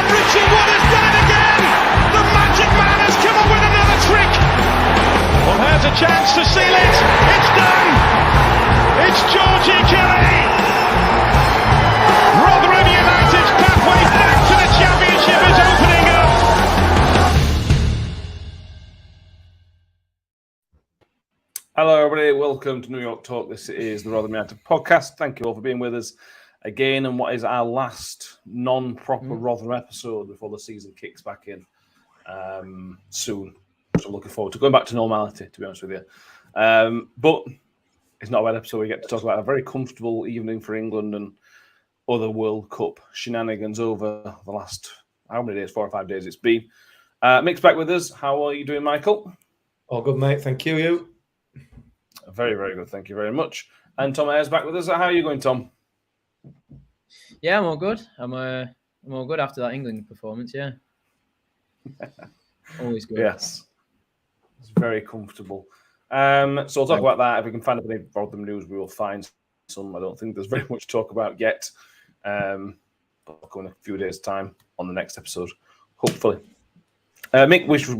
And Richie Wood has done it again! The magic man has come up with another trick! Well, here's a chance to seal it! It's done! It's Georgie Kelly! Rotherham United's pathway back to the Championship is opening up! Hello, everybody. Welcome to New York Talk. This is the Rotherham United podcast. Thank you all for being with us again, and what is our last non-proper Rotherham episode before the season kicks back in soon. So I'm looking forward to going back to normality, to be honest with you. But it's not a bad episode. We get to talk about a very comfortable evening for England and other World Cup shenanigans over the last, how many days, 4 or 5 days it's been. Mick's back with us. How are you doing, Michael? All good, mate. Thank you. You? Very, very good. Thank you very much. And Tom Ayres back with us. How are you going, Tom? Yeah, I'm all good. I'm all good after that England performance. Yeah, always good. Yes, it's very comfortable. So we'll talk about that. If we can find any Rotherham news, we will find some. I don't think there's very much to talk about yet. But we'll go in a few days' time on the next episode, hopefully. Mick, we should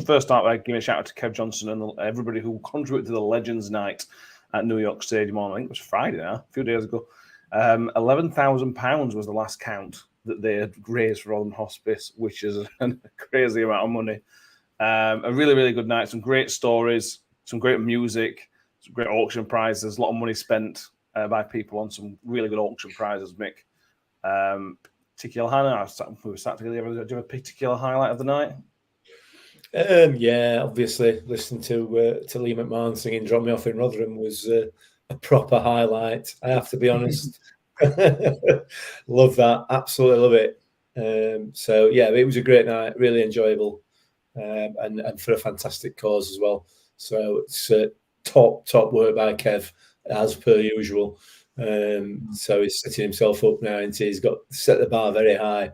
first start by giving a shout out to Kev Johnson and everybody who contributed to the Legends Night at New York Stadium on, I think it was Friday now, a few days ago. £11,000 was the last count that they had raised for Rotherham Hospice, which is a crazy amount of money. A really, really good night. Some great stories, some great music, some great auction prizes, a lot of money spent by people on some really good auction prizes, Mick. Particular highlight, we were sat together. Do you have a particular highlight of the night? Yeah, obviously, listening to Lee McMahon singing "Drop Me Off in Rotherham" was a proper highlight. I have to be honest. Love that, absolutely love it. So yeah, it was a great night, really enjoyable, and for a fantastic cause as well. So it's top work by Kev as per usual. So he's setting himself up now, and he's got set the bar very high.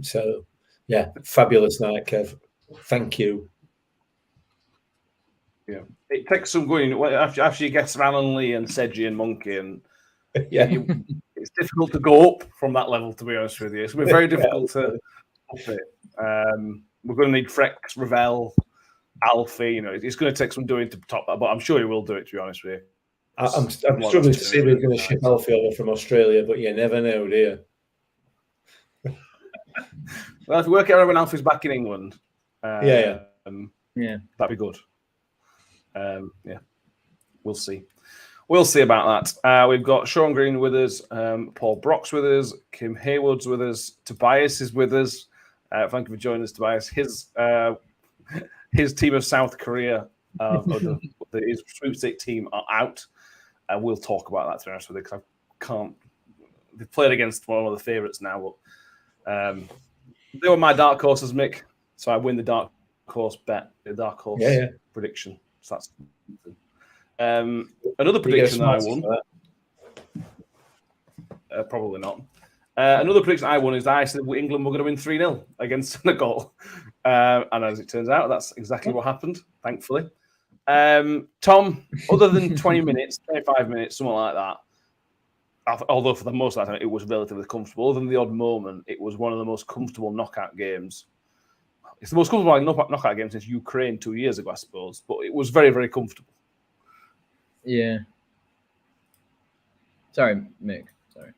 So yeah, fabulous night, Kev. Thank you. Yeah, it takes some going after you get Alan Lee and Sedgy and Monkey, and yeah, it's difficult to go up from that level. To be honest with you, it's going to be very difficult to up it. We're going to need Frex, Ravel, Alfie. You know, it's going to take some doing to top that, but I'm sure he will do it. To be honest with you. I'm struggling to see if we're going to ship Alfie over from Australia, but you never know, do you? Well, if we work it out when Alfie's back in England, Yeah, that'd be good. Yeah, we'll see. We'll see about that. We've got Sean Green with us, Paul Brock's with us, Kim Haywood's with us, Tobias is with us. Thank you for joining us, Tobias. His team of South Korea, his sweepstake team are out. We'll talk about that, to be honest with you, because I can't. They've played against one of the favourites now, but they were my dark horses, Mick. So I win the dark horse bet, the dark horse prediction. So that's another prediction that I won. Probably not. Another prediction I won is I said England were going to win 3-0 against Senegal. And as it turns out, that's exactly what happened, thankfully. Tom, other than 20 minutes, 25 minutes, something like that, although for the most of the time it was relatively comfortable, other than the odd moment, it was one of the most comfortable knockout games. It's the most comfortable knockout game since Ukraine 2 years ago, I suppose, but it was very, very comfortable. Yeah. Sorry, Mick. Sorry.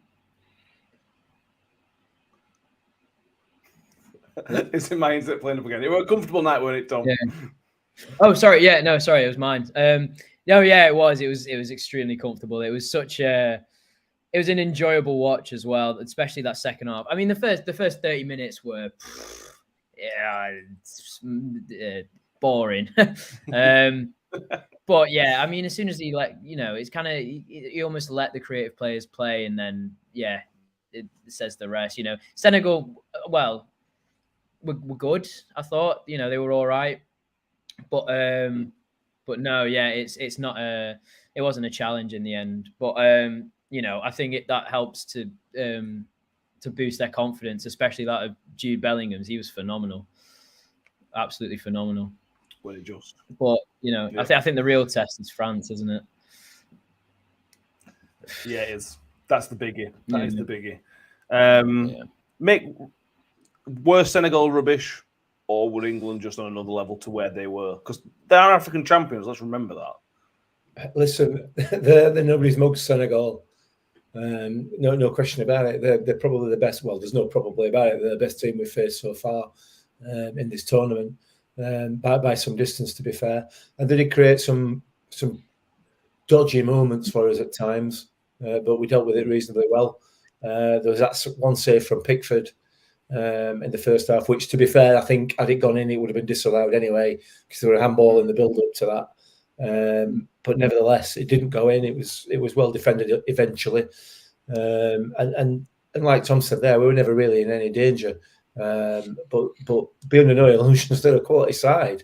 It's in my internet playing up again. It was a comfortable night, wasn't it, Tom? Yeah. Oh, sorry. Yeah, no, sorry, it was mine. No, yeah, it was. It was extremely comfortable. It was it was an enjoyable watch as well, especially that second half. I mean, the first 30 minutes were boring. But yeah, I mean, as soon as he it's kind of he almost let the creative players play, and then it says the rest. Senegal, well, were good. I thought they were all right. But no, it's not it wasn't a challenge in the end. But I think that helps to boost their confidence, especially that of Jude Bellingham's. He was phenomenal, absolutely phenomenal. Well, just. But I think the real test is France, isn't it? Yeah, it is. That's the biggie. That is the biggie. Mick, were Senegal rubbish, or were England just on another level to where they were? Because they are African champions. Let's remember that. Listen, they're nobody's mug, Senegal. No question about it. They're probably the best. Well, there's no probably about it. They're the best team we've faced so far in this tournament, by some distance, to be fair. And they did create some dodgy moments for us at times, but we dealt with it reasonably well. There was that one save from Pickford in the first half, which, to be fair, I think had it gone in, it would have been disallowed anyway because there were a handball in the build-up to that. But nevertheless, it didn't go in. It was well defended eventually, and like Tom said there, we were never really in any danger. But beyond no illusions, they're a quality side,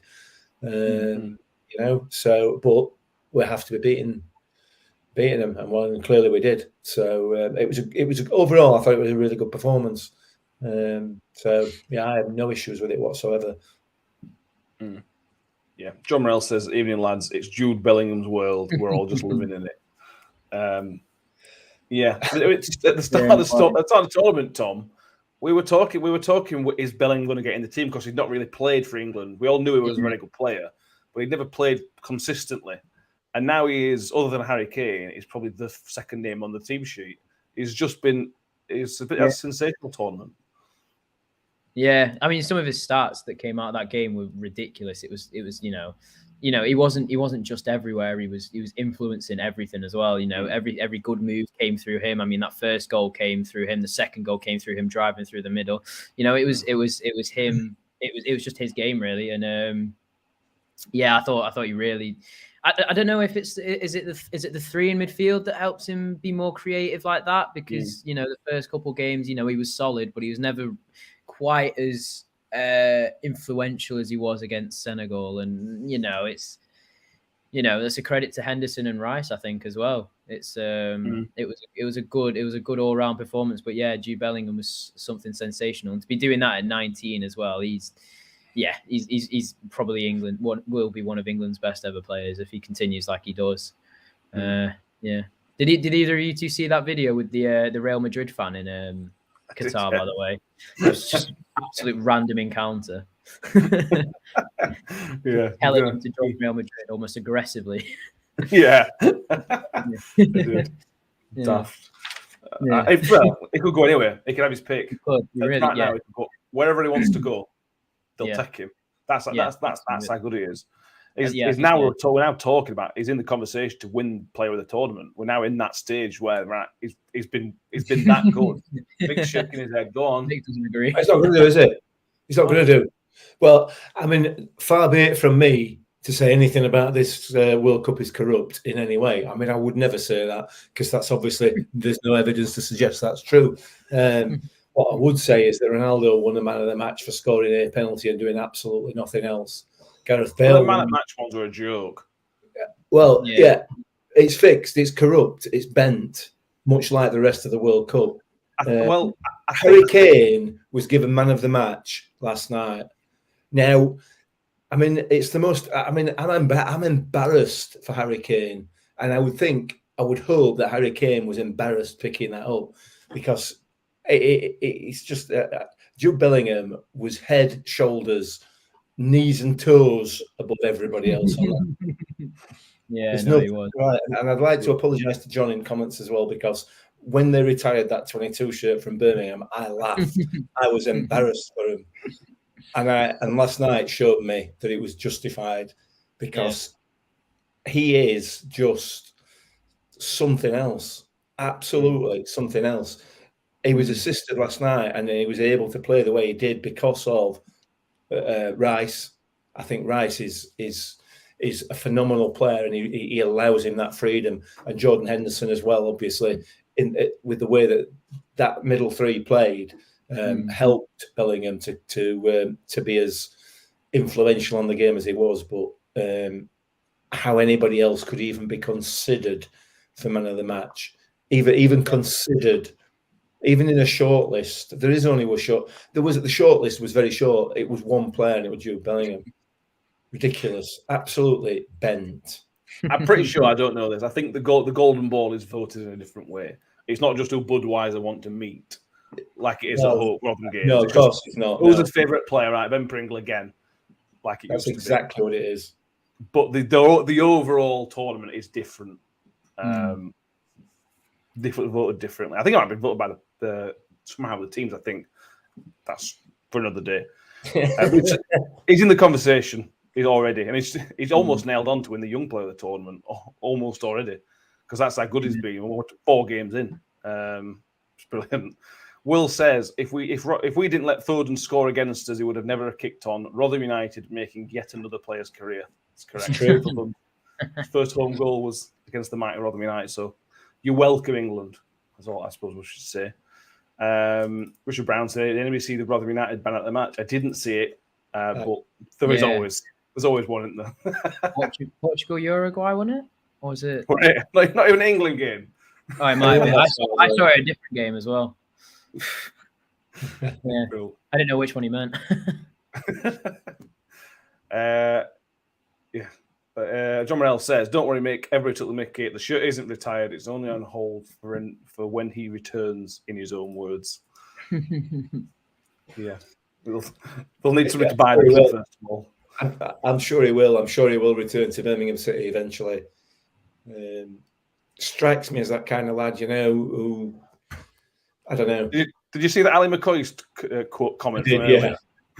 you know. So, but we have to be beating them, and clearly we did. So it was overall, I thought it was a really good performance. So yeah, I have no issues with it whatsoever. Yeah, John Morell says, "Evening lads, it's Jude Bellingham's world. We're all just living in it." Yeah, it's at the start of the tournament, Tom, we were talking. Is Bellingham going to get in the team because he'd not really played for England? We all knew he was a very good player, but he'd never played consistently. And now he is, other than Harry Kane, he's probably the second name on the team sheet. It's a bit of a sensational tournament. Yeah, I mean, some of his stats that came out of that game were ridiculous. It was you know, he wasn't just everywhere. He was influencing everything as well. You know, every good move came through him. I mean, that first goal came through him. The second goal came through him driving through the middle. You know, it was him. It was just his game really. And yeah, I thought he really. I don't know if is it the three in midfield that helps him be more creative like that, because you know, the first couple games, you know, he was solid, but he was never quite as influential as he was against Senegal. And you know, that's a credit to Henderson and Rice, I think, as well. It's it was a good all round performance. But yeah, Jude Bellingham was something sensational, and to be doing that at 19 as well, he's probably will be one of England's best ever players if he continues like he does. Yeah. Did either of you two see that video with the Real Madrid fan in Qatar? By the way, it was just absolute random encounter. Yeah, telling him to join Real Madrid almost aggressively. Yeah, Yeah. daft. It could go anywhere. He can have his pick. Really, right now, he can go wherever he wants to go. They'll take him. That's how good he is. We're now talking about. He's in the conversation to win Player of the Tournament. We're now in that stage where he's been that good. Big shaking his head. Go on. Nick doesn't agree. It's not going to do, is it? He's not going to do. Well, I mean, far be it from me to say anything about this World Cup is corrupt in any way. I mean, I would never say that, because that's obviously, there's no evidence to suggest that's true. What I would say is that Ronaldo won the man of the match for scoring a penalty and doing absolutely nothing else. Gareth Bale. The man of the match ones are a joke. Well, yeah, it's fixed. It's corrupt. It's bent, much like the rest of the World Cup. Harry Kane was given man of the match last night. Now, I mean, it's the most. I mean, I'm embarrassed for Harry Kane, and I would hope that Harry Kane was embarrassed picking that up, because it's just Jude Bellingham was head, shoulders, knees and toes above everybody else on that. Yeah, he was. Right. And I'd like to apologise to John in comments as well, because when they retired that 22 shirt from Birmingham, I laughed. I was embarrassed for him. And last night showed me that it was justified, because he is just something else. Absolutely something else. He was assisted last night, and he was able to play the way he did because of Rice. I think Rice is a phenomenal player, and he allows him that freedom. And Jordan Henderson as well, obviously, with the way that middle three played, helped Bellingham to be as influential on the game as he was. But how anybody else could even be considered for man of the match, even considered. Even in a short list, there is only one short. The short list was very short. It was one player, and it was Jude Bellingham. Ridiculous, absolutely bent. I'm pretty sure, I don't know this. I think the golden ball is voted in a different way. It's not just who Budweiser want to meet. like it is at home, Rotherham games. No, of course it's not. Who's his favourite player? Right, Ben Pringle again. Like it That's used exactly to be. what it is. But the overall tournament is different. Different voted differently. I think it might be voted by the somehow the teams. I think that's for another day. He's in the conversation. He's already, and he's almost nailed on to win the young player of the tournament. Almost already, because that's how good he's been. We're 4 games in. It's brilliant. Will says if we didn't let Foden score against us, he would have never kicked on. Rotherham United making yet another player's career. That's correct. True. His first home goal was against the mighty Rotherham United. So you're welcome, England. That's all I suppose we should say. Richard Brown said, "Did anybody see the Rotherham United ban at the match?" I didn't see it, but there's always one in there. Portugal, Uruguay, wasn't it? Or was it? Like not even an England game. Oh, it might be. I saw it a different game as well. Yeah, Cool. I didn't know which one he meant. John Morell says, "Don't worry, Mick. Everybody took the Mickey. The shirt isn't retired. It's only on hold for when he returns." In his own words. Yeah, they'll need somebody to buy them first of all. I'm sure he will. I'm sure he will return to Birmingham City eventually. Strikes me as that kind of lad, who I don't know. Did you see that Ali McCoy's quote comment? Yeah.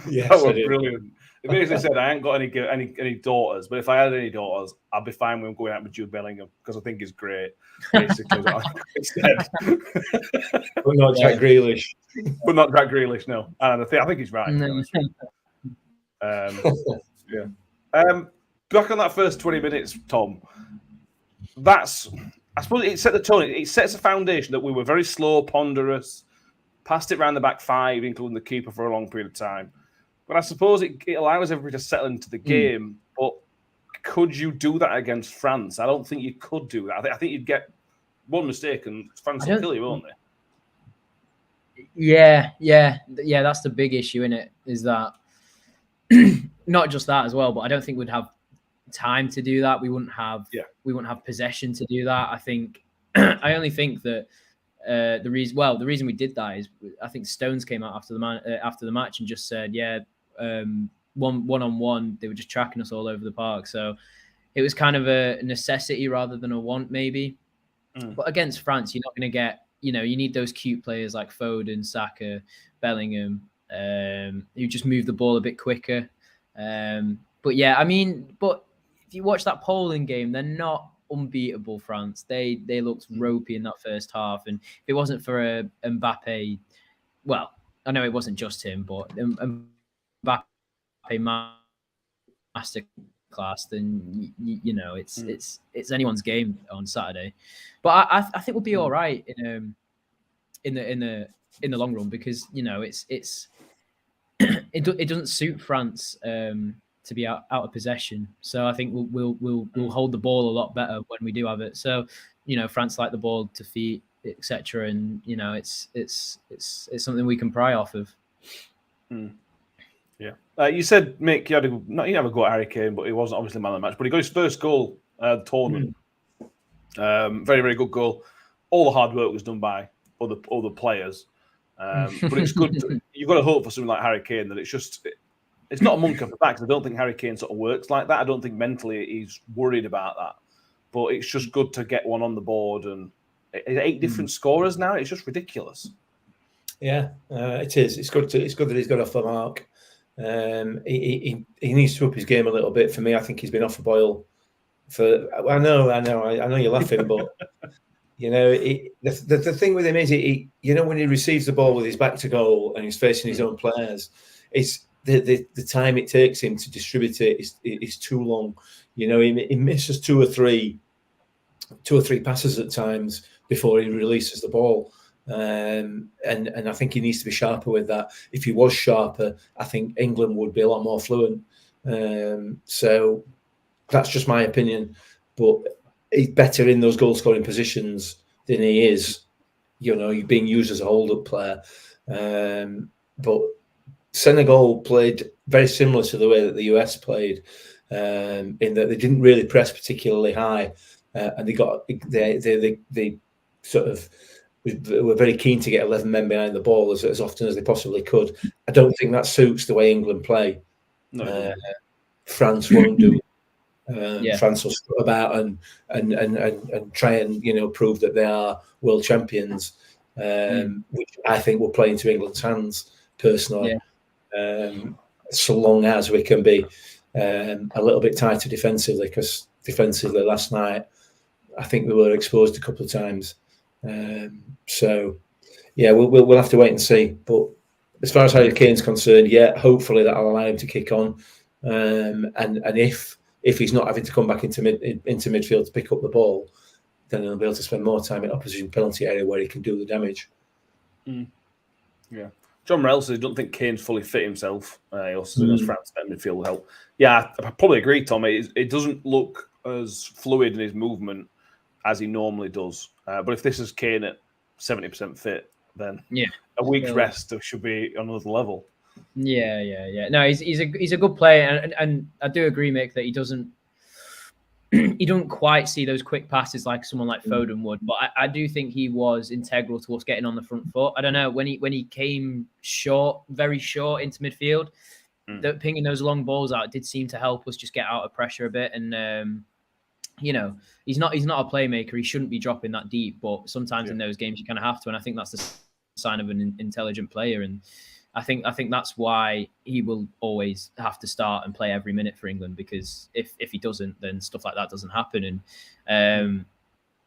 Yes, that was brilliant. It basically said, "I ain't got any daughters, but if I had any daughters, I'd be fine with him going out with Jude Bellingham because I think he's great." Basically, what I said. But not Jack Grealish. But not Jack Grealish, no. And I think he's right. Yeah. Back on that first 20 minutes, Tom. I suppose it set the tone. It sets a foundation that we were very slow, ponderous, passed it around the back 5, including the keeper for a long period of time. But I suppose it allows everybody to settle into the game. But could you do that against France? I don't think you could do that. I think you'd get one mistake and France will kill you, won't they? Yeah. That's the big issue in it. Is that not just that as well, but I don't think we'd have time to do that. We wouldn't have possession to do that. I think I only think that the reason we did that is I think Stones came out after the match and just said, one-on-one they were just tracking us all over the park. So it was kind of a necessity rather than a want, maybe. But against France, you're not going to get, you need those cute players like Foden, Saka, Bellingham, who just move the ball a bit quicker. But if you watch that Poland game, they're not unbeatable, France. They looked ropey in that first half. And if it wasn't for Mbappe, well, I know it wasn't just him, but Mbappe masterclass, then it's anyone's game on Saturday. But I think we'll be all right in the long run because it doesn't suit France to be out of possession. So I think we'll hold the ball a lot better when we do have it. So France like the ball to feet, etc. And it's something we can pry off of. Yeah. You said, Mick, you have a go at Harry Kane, but he wasn't obviously man of the match. But he got his first goal the tournament. Very, very good goal. All the hard work was done by other players. But it's good. You've got to hope for something like Harry Kane that it's not a monkey off the back. I don't think Harry Kane sort of works like that. I don't think mentally he's worried about that. But it's just good to get one on the board. And 8 different scorers now. It's just ridiculous. Yeah, it is. It's good that he's got off the mark. He needs to up his game a little bit. For me, I think he's been off the boil. I know you're laughing, but the thing with him is when he receives the ball with his back to goal and he's facing his own players, it's the time it takes him to distribute it is too long. He misses two or three passes at times before he releases the ball. And I think he needs to be sharper with that. If he was sharper, I think England would be a lot more fluent. So that's just my opinion. But he's better in those goal-scoring positions than he is, being used as a hold-up player. But Senegal played very similar to the way that the US played, in that they didn't really press particularly high, and they sort of were very keen to get 11 men behind the ball as often as they possibly could. I don't think that suits the way England play. No, France won't do. Yeah. France will strut about and try and prove that they are world champions, which I think will play into England's hands personally. So long as we can be a little bit tighter defensively, because defensively last night I think we were exposed a couple of times. So yeah, we'll have to wait and see. But as far as Harry Kane's concerned, yeah, hopefully that'll allow him to kick on, and if he's not having to come back into midfield to pick up the ball, then he'll be able to spend more time in opposition penalty area where he can do the damage. Yeah. John Morel says he doesn't think Kane's fully fit himself. He also says France midfield will help. Yeah, I probably agree, Tom. It doesn't look as fluid in his movement as he normally does. But if this is Kane at 70% fit, then a week's rest should be on another level. Yeah. No, he's a good player, and I do agree, Mick, that he doesn't quite see those quick passes like someone like Foden would. But I do think he was integral to us getting on the front foot. I don't know, when he came very short into midfield, pinging those long balls out did seem to help us just get out of pressure a bit. And he's not a playmaker. He shouldn't be dropping that deep. But sometimes in those games you kind of have to, and I think that's the sign of an intelligent player. And I think that's why he will always have to start and play every minute for England, because if he doesn't, then stuff like that doesn't happen. And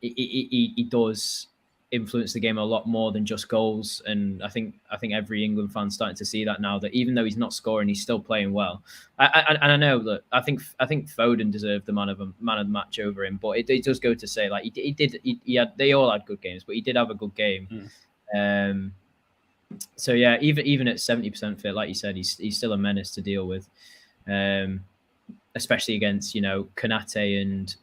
he does influence the game a lot more than just goals. And I think every England fan's starting to see that now, that even though he's not scoring, he's still playing well. And I know that I think Foden deserved the man of the match over him, but it does go to say, like, they all had good games, but he did have a good game. So yeah, even at 70% fit, like you said, he's still a menace to deal with, especially against Konate and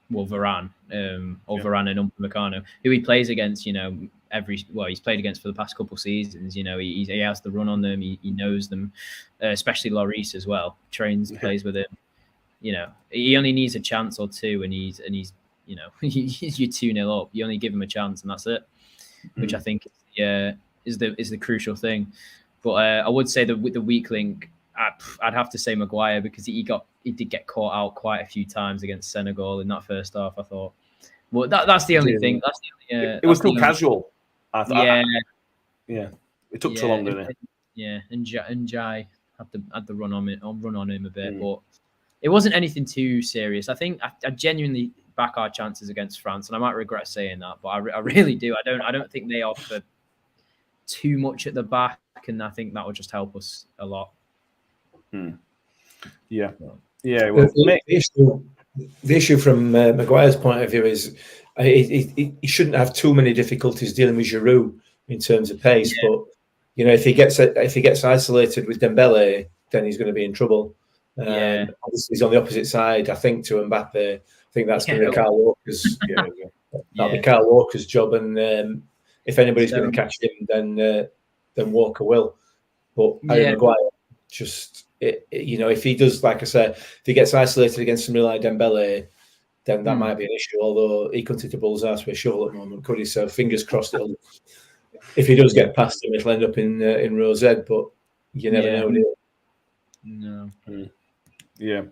Varane, Varane and Upamecano, who he plays against. He's played against for the past couple of seasons. He has the run on them. He knows them, especially Lloris as well. Plays with him. He only needs a chance or two, and he's you're 2-0 up. You only give him a chance, and that's it. Which I think is the crucial thing. But I would say that with the weak link, I'd have to say Maguire, because he did get caught out quite a few times against Senegal in that first half, I thought. Well, that's the only thing. That's the only, it was too casual. I thought. Yeah. It took too long, didn't it? Yeah, and Jai had the run on him a bit, but it wasn't anything too serious. I think I genuinely back our chances against France, and I might regret saying that, but I really do. I don't think they offer too much at the back, and I think that will just help us a lot. Yeah. Well, the issue from Maguire's point of view is he shouldn't have too many difficulties dealing with Giroud in terms of pace. Yeah. But if he gets isolated with Dembele, then he's going to be in trouble. Obviously, he's on the opposite side, I think, to Mbappe. I think that's going to be Kyle Walker's. That'll be Kyle Walker's job, and if anybody's going to catch him, then Walker will. But Harry Maguire, just if he does, like I said, if he gets isolated against somebody like Dembele, then that might be an issue. Although he couldn't hit a bull's ass with a shovel at the moment, could he? So fingers crossed. If he does get past him, it'll end up in Rose Ed. But you never know. Do you? No. Yeah.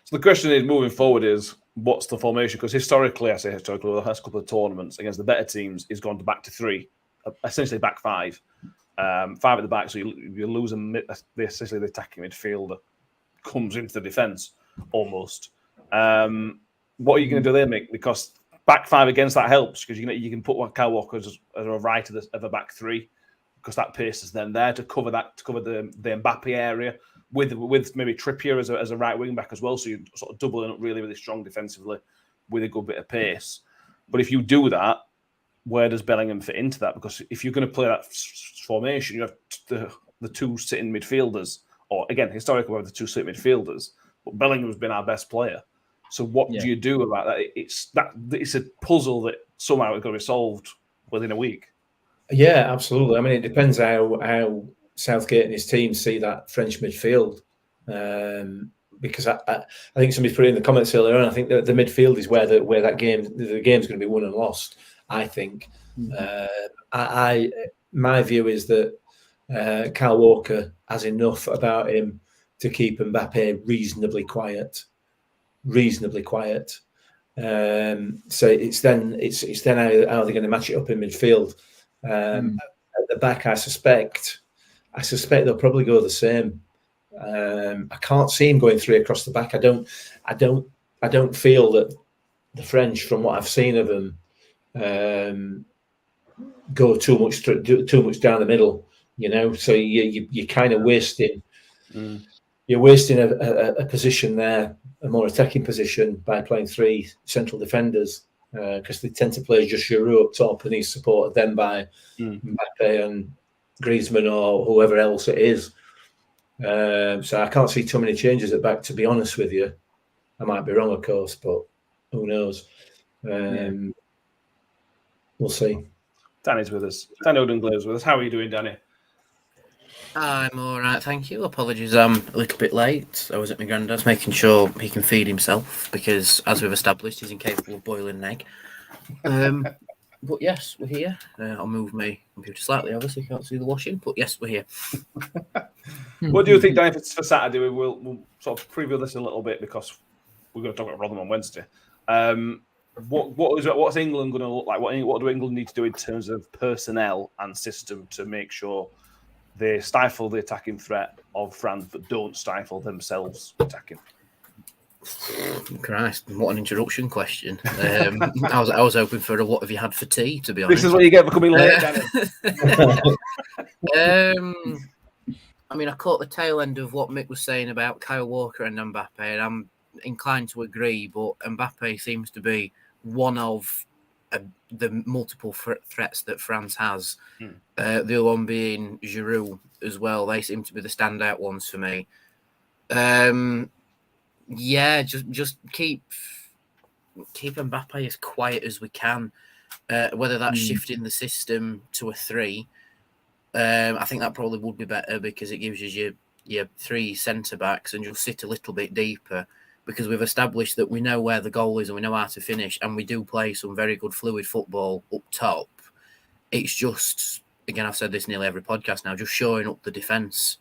So the question is, moving forward, is what's the formation? Because historically, the last couple of tournaments against the better teams, he's gone back to 3, essentially back 5. 5 at the back, so you lose essentially the attacking midfielder comes into the defence almost. What are you going to do there, Mick? Because back 5 against that helps, because you can put Kyle Walker as a right of the back 3, because that pace is then there to cover the Mbappe area with maybe Trippier as a right wing back as well. So you're sort of doubling up really, really strong defensively with a good bit of pace. But if you do that, where does Bellingham fit into that? Because if you're going to play that formation, you have the 2 sitting midfielders, or again, historically, we have the 2 sitting midfielders, but Bellingham's been our best player. So what do you do about that? It's a puzzle that somehow is going to be solved within a week. Yeah, absolutely. I mean, it depends how Southgate and his team see that French midfield. Because I think somebody's put it in the comments earlier on. I think that the midfield is where the game's going to be won and lost. I think My view is that Kyle Walker has enough about him to keep Mbappe reasonably quiet. So it's then how they're going to match it up in midfield. At the back, I suspect they'll probably go the same. I can't see him going 3 across the back. I don't feel that the French, from what I've seen of them, go too much down the middle. So you're kind of wasting. You're wasting a position there, a more attacking position, by playing 3 central defenders, because they tend to play just Giroud up top, and he's supported then by Mbappe and Griezmann or whoever else it is. So I can't see too many changes at back, to be honest with you. I might be wrong, of course, but who knows? We'll see. Danny's with us. Danny Odenglair's with us. How are you doing, Danny? I'm all right, thank you. Apologies, I'm a little bit late. I was at my granddad's making sure he can feed himself because, as we've established, he's incapable of boiling an egg. But yes, we're here. I'll move my computer slightly, obviously, you can't see the washing, but yes, we're here. What do you think, Danny, for Saturday? We'll sort of preview this a little bit because we're going to talk about Rotherham on Wednesday. What's England going to look like? What do England need to do in terms of personnel and system to make sure they stifle the attacking threat of France, but don't stifle themselves attacking? Christ, what an introduction question. I was hoping for a what have you had for tea, to be honest. This is what you get for coming late, Danny. I mean, I caught the tail end of what Mick was saying about Kyle Walker and Mbappe, and I'm inclined to agree, but Mbappe seems to be one of the multiple threats that France has. The other one being Giroud as well. They seem to be the standout ones for me. Just keep Mbappe as quiet as we can. Whether that's shifting the system to a 3, I think that probably would be better because it gives you your 3 centre backs and you'll sit a little bit deeper. Because we've established that we know where the goal is and we know how to finish, and we do play some very good fluid football up top. It's just, again, I've said this nearly every podcast now, just showing up the defence,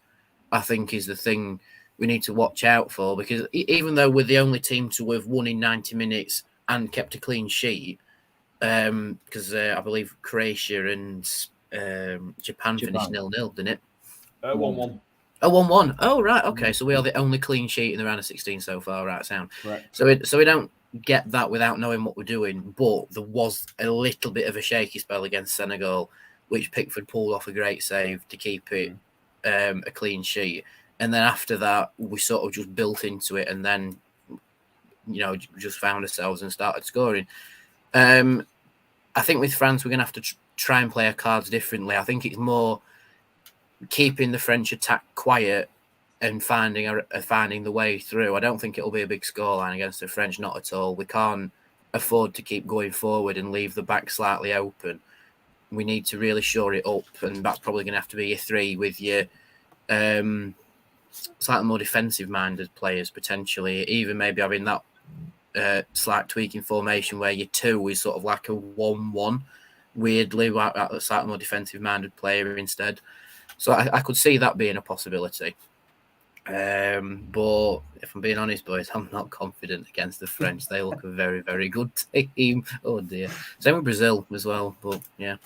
I think, is the thing we need to watch out for. Because even though we're the only team to have won in 90 minutes and kept a clean sheet, because I believe Croatia and Japan finished 0-0, didn't it? 1-1. Oh, 1-1. Oh, right. Okay. So we are the only clean sheet in the round of 16 so far. Right, sound. Right. So we don't get that without knowing what we're doing. But there was a little bit of a shaky spell against Senegal, which Pickford pulled off a great save to keep it a clean sheet. And then after that, we sort of just built into it and then, just found ourselves and started scoring. I think with France, we're going to have to try and play our cards differently. I think it's more keeping the French attack quiet and finding the way through. I don't think it'll be a big scoreline against the French, not at all. We can't afford to keep going forward and leave the back slightly open. We need to really shore it up, and that's probably going to have to be your 3 with your slightly more defensive-minded players, potentially. Even maybe having that slight tweaking formation where your 2 is sort of like a 1-1, weirdly, like a slightly more defensive-minded player instead. So I could see that being a possibility. But if I'm being honest, boys, I'm not confident against the French. They look a very, very good team. Oh, dear. Same with Brazil as well. But, yeah.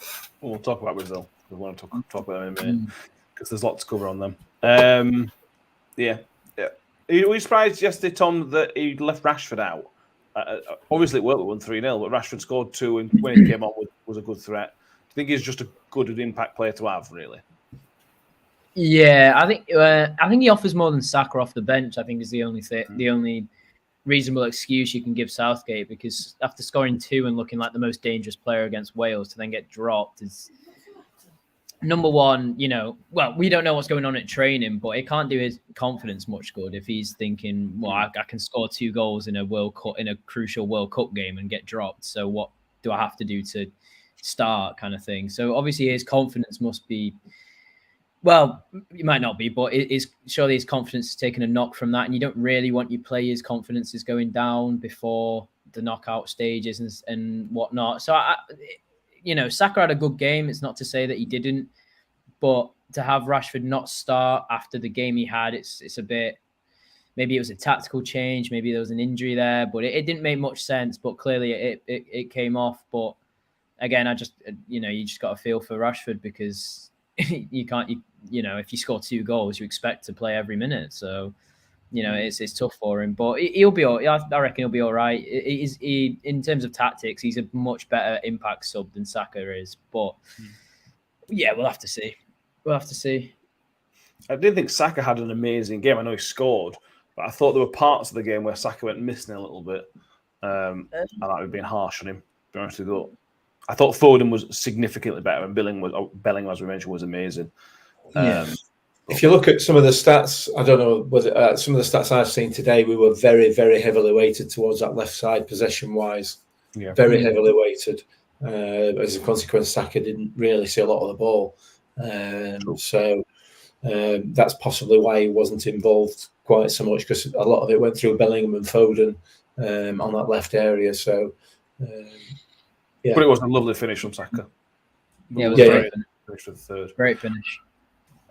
We'll talk about Brazil. We want to talk about them in a minute because there's a lot to cover on them. Yeah. Were you surprised yesterday, Tom, that he left Rashford out? Obviously, it worked. We won 3-0, but Rashford scored 2, and when he came on, was a good threat. Do you think he's just a good impact player to have, really? Yeah, I think he offers more than Saka off the bench. I think is the only thing, the only reasonable excuse you can give Southgate, because after scoring 2 and looking like the most dangerous player against Wales to then get dropped is, number one. Well, we don't know what's going on at training, but it can't do his confidence much good if he's thinking, well, I can score 2 goals in a crucial World Cup game and get dropped. So what do I have to do to start, kind of thing? So obviously his confidence must be. Well, it might not be, but surely his confidence is taking a knock from that, and you don't really want your players' confidences going down before the knockout stages and whatnot. So Saka had a good game. It's not to say that he didn't, but to have Rashford not start after the game he had, it's a bit. Maybe it was a tactical change. Maybe there was an injury there, but it didn't make much sense. But clearly, it came off. But again, you just got to feel for Rashford because you can't. If you score 2 goals, you expect to play every minute. So. It's tough for him, but he'll be. I reckon he'll be all right. In terms of tactics, he's a much better impact sub than Saka is. But yeah, we'll have to see. I didn't think Saka had an amazing game. I know he scored, but I thought there were parts of the game where Saka went missing a little bit. And that would have been harsh on him. To be honest with you, I thought Foden was significantly better, and Bellingham, as we mentioned, was amazing. If you look at some of the stats, I don't know whether some of the stats I've seen today, we were very, very heavily weighted towards that left side possession-wise. Yeah. Very heavily weighted. As a consequence, Saka didn't really see a lot of the ball. So that's possibly why he wasn't involved quite so much, because a lot of it went through Bellingham and Foden on that left area. So, yeah. But it was a lovely finish from Saka. Yeah, it was great. Finish for the third. Great finish.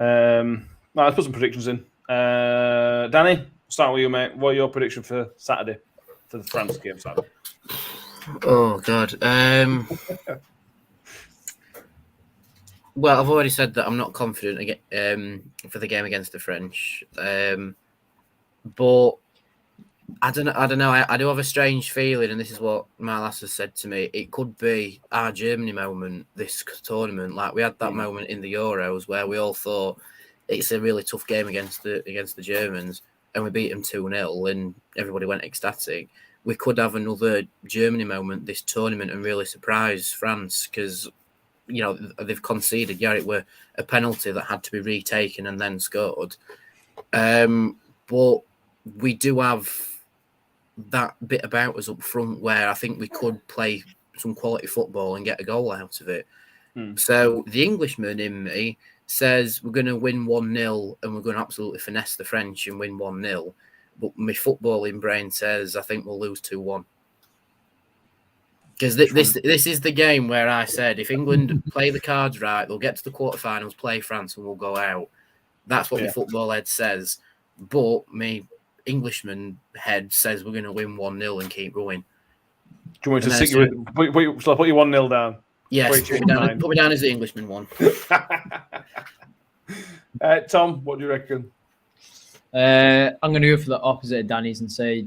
Let's put some predictions in. Danny, start with you, mate. What are your prediction for Saturday, for the France game Saturday? Oh God. Well, I've already said that I'm not confident for the game against the French, but I don't know. I do have a strange feeling, and this is what Marlas has said to me. It could be our Germany moment this tournament. Like we had that moment in the Euros where we all thought it's a really tough game against the Germans, and we beat them 2-0, and everybody went ecstatic. We could have another Germany moment this tournament and really surprise France because they've conceded. Yeah, it were a penalty that had to be retaken and then scored, but we do have that bit about us up front where I think we could play some quality football and get a goal out of it. So the Englishman in me says we're going to win 1-0 and we're going to absolutely finesse the French and win 1-0. But my footballing brain says I think we'll lose 2-1. Because this is the game where I said if England play the cards right, they'll get to the quarterfinals, play France, and we'll go out. That's what my football head says. But me Englishman head says we're going to win 1-0 and keep going. Do you want me to stick you with? Shall I put you 1-0 down? Yes, put me down as the Englishman one. Tom, what do you reckon? I'm going to go for the opposite of Danny's and say,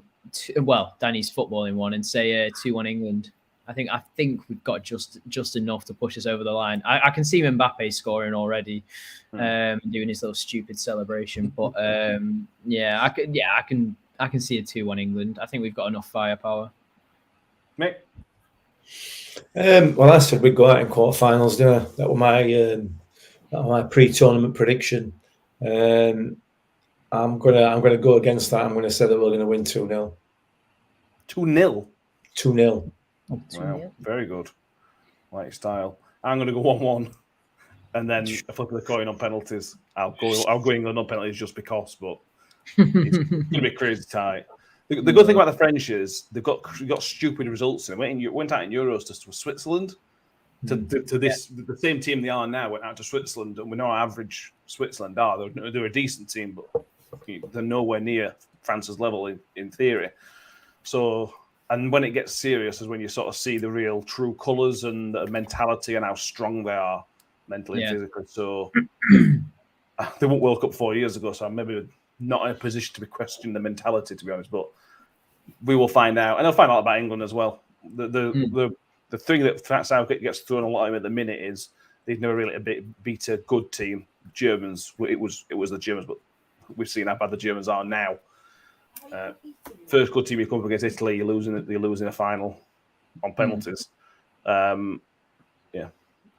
Danny's footballing one and say 2-1 England. I think we've got just enough to push us over the line. I can see Mbappe scoring already, doing his little stupid celebration. But I can see a 2-1 England. I think we've got enough firepower. Mick? Well, I said we'd go out in quarterfinals, didn't I? That was my pre-tournament prediction. I'm gonna go against that. I'm gonna say that we're gonna win 2-0. 2-0? 2-0. Wow, very good. Like style. I'm going to go 1-1, and then a flip of the coin on penalties. I'll go England on penalties just because, but it's going to be crazy tight. The good thing about the French is they've got stupid results. They went out in Euros to Switzerland. To the same team they are now went out to Switzerland, and we know how average Switzerland are. They're a decent team, but they're nowhere near France's level in theory. So. And when it gets serious is when you sort of see the real true colours and the mentality and how strong they are mentally and physically. So they won World Cup 4 years ago, so I'm maybe not in a position to be questioning the mentality, to be honest. But we will find out. And they'll find out about England as well. The thing that Southgate gets thrown a lot of at the minute is they've never really beat a good team. Germans, it was the Germans, but we've seen how bad the Germans are now. First good team you come up against Italy, you're losing a final on penalties. I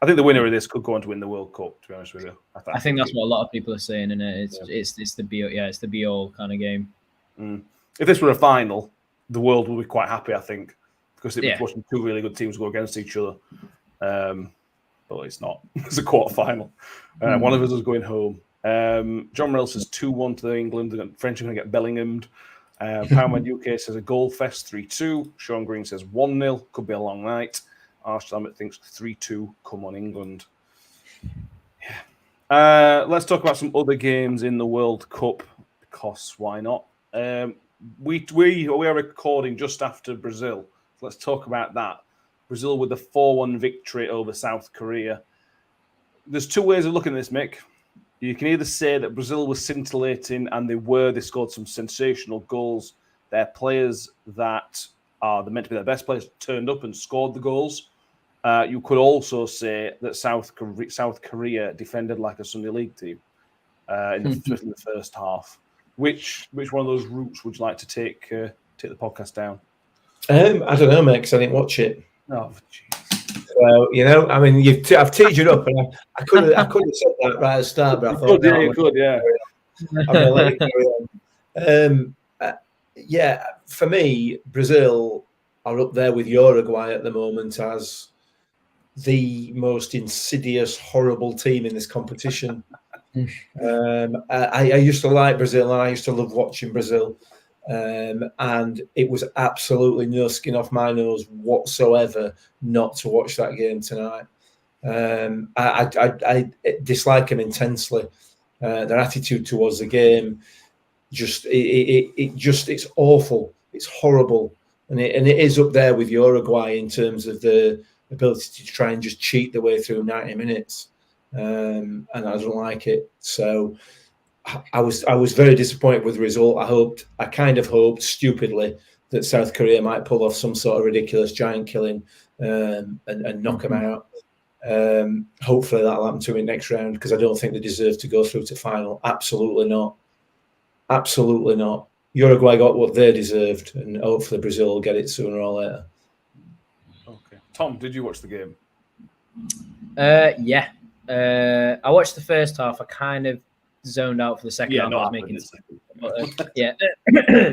think the winner of this could go on to win the World Cup. To be honest with you, I think that's what a lot of people are saying, and it's the be all kind of game. If this were a final, the world would be quite happy, I think, because it was watching two really good teams go against each other. But it's not. It's a quarter final. One of us is going home. John Morell says 2-1 to England. The French are going to get Bellingham'd. Powerman UK says a goal fest 3-2. Sean Green says 1-0. Could be a long night. Arsenal Emmett thinks 3-2 come on England. Yeah. Let's talk about some other games in the World Cup, because why not? We are recording just after Brazil. So let's talk about that. Brazil with a 4-1 victory over South Korea. There's two ways of looking at this, Mick. You can either say that Brazil was scintillating, and they scored some sensational goals. Their players that are meant to be their best players turned up and scored the goals. You could also say that South Korea defended like a Sunday League team in the first half. Which one of those routes would you like to take the podcast down? I don't know, mate, because I didn't watch it. Oh, jeez. So, I mean, I've teed you up, and I could have said that right at the start, but I thought, you could, yeah. I'm going to let it carry on. Yeah, for me, Brazil are up there with Uruguay at the moment as the most insidious, horrible team in this competition. I used to like Brazil, and I used to love watching Brazil. And it was absolutely no skin off my nose whatsoever not to watch that game tonight. I dislike them intensely. Their attitude towards the game, it's awful. It's horrible, and it is up there with Uruguay in terms of the ability to try and just cheat the way through 90 minutes. And I don't like it. So I was very disappointed with the result. I kind of hoped stupidly that South Korea might pull off some sort of ridiculous giant killing and knock them out. Hopefully that'll happen to me next round, because I don't think they deserve to go through to final. Absolutely not. Absolutely not. Uruguay got what they deserved, and hopefully Brazil will get it sooner or later. Okay. Tom, did you watch the game? Yeah. I watched the first half. I kind of zoned out for the second half. I was making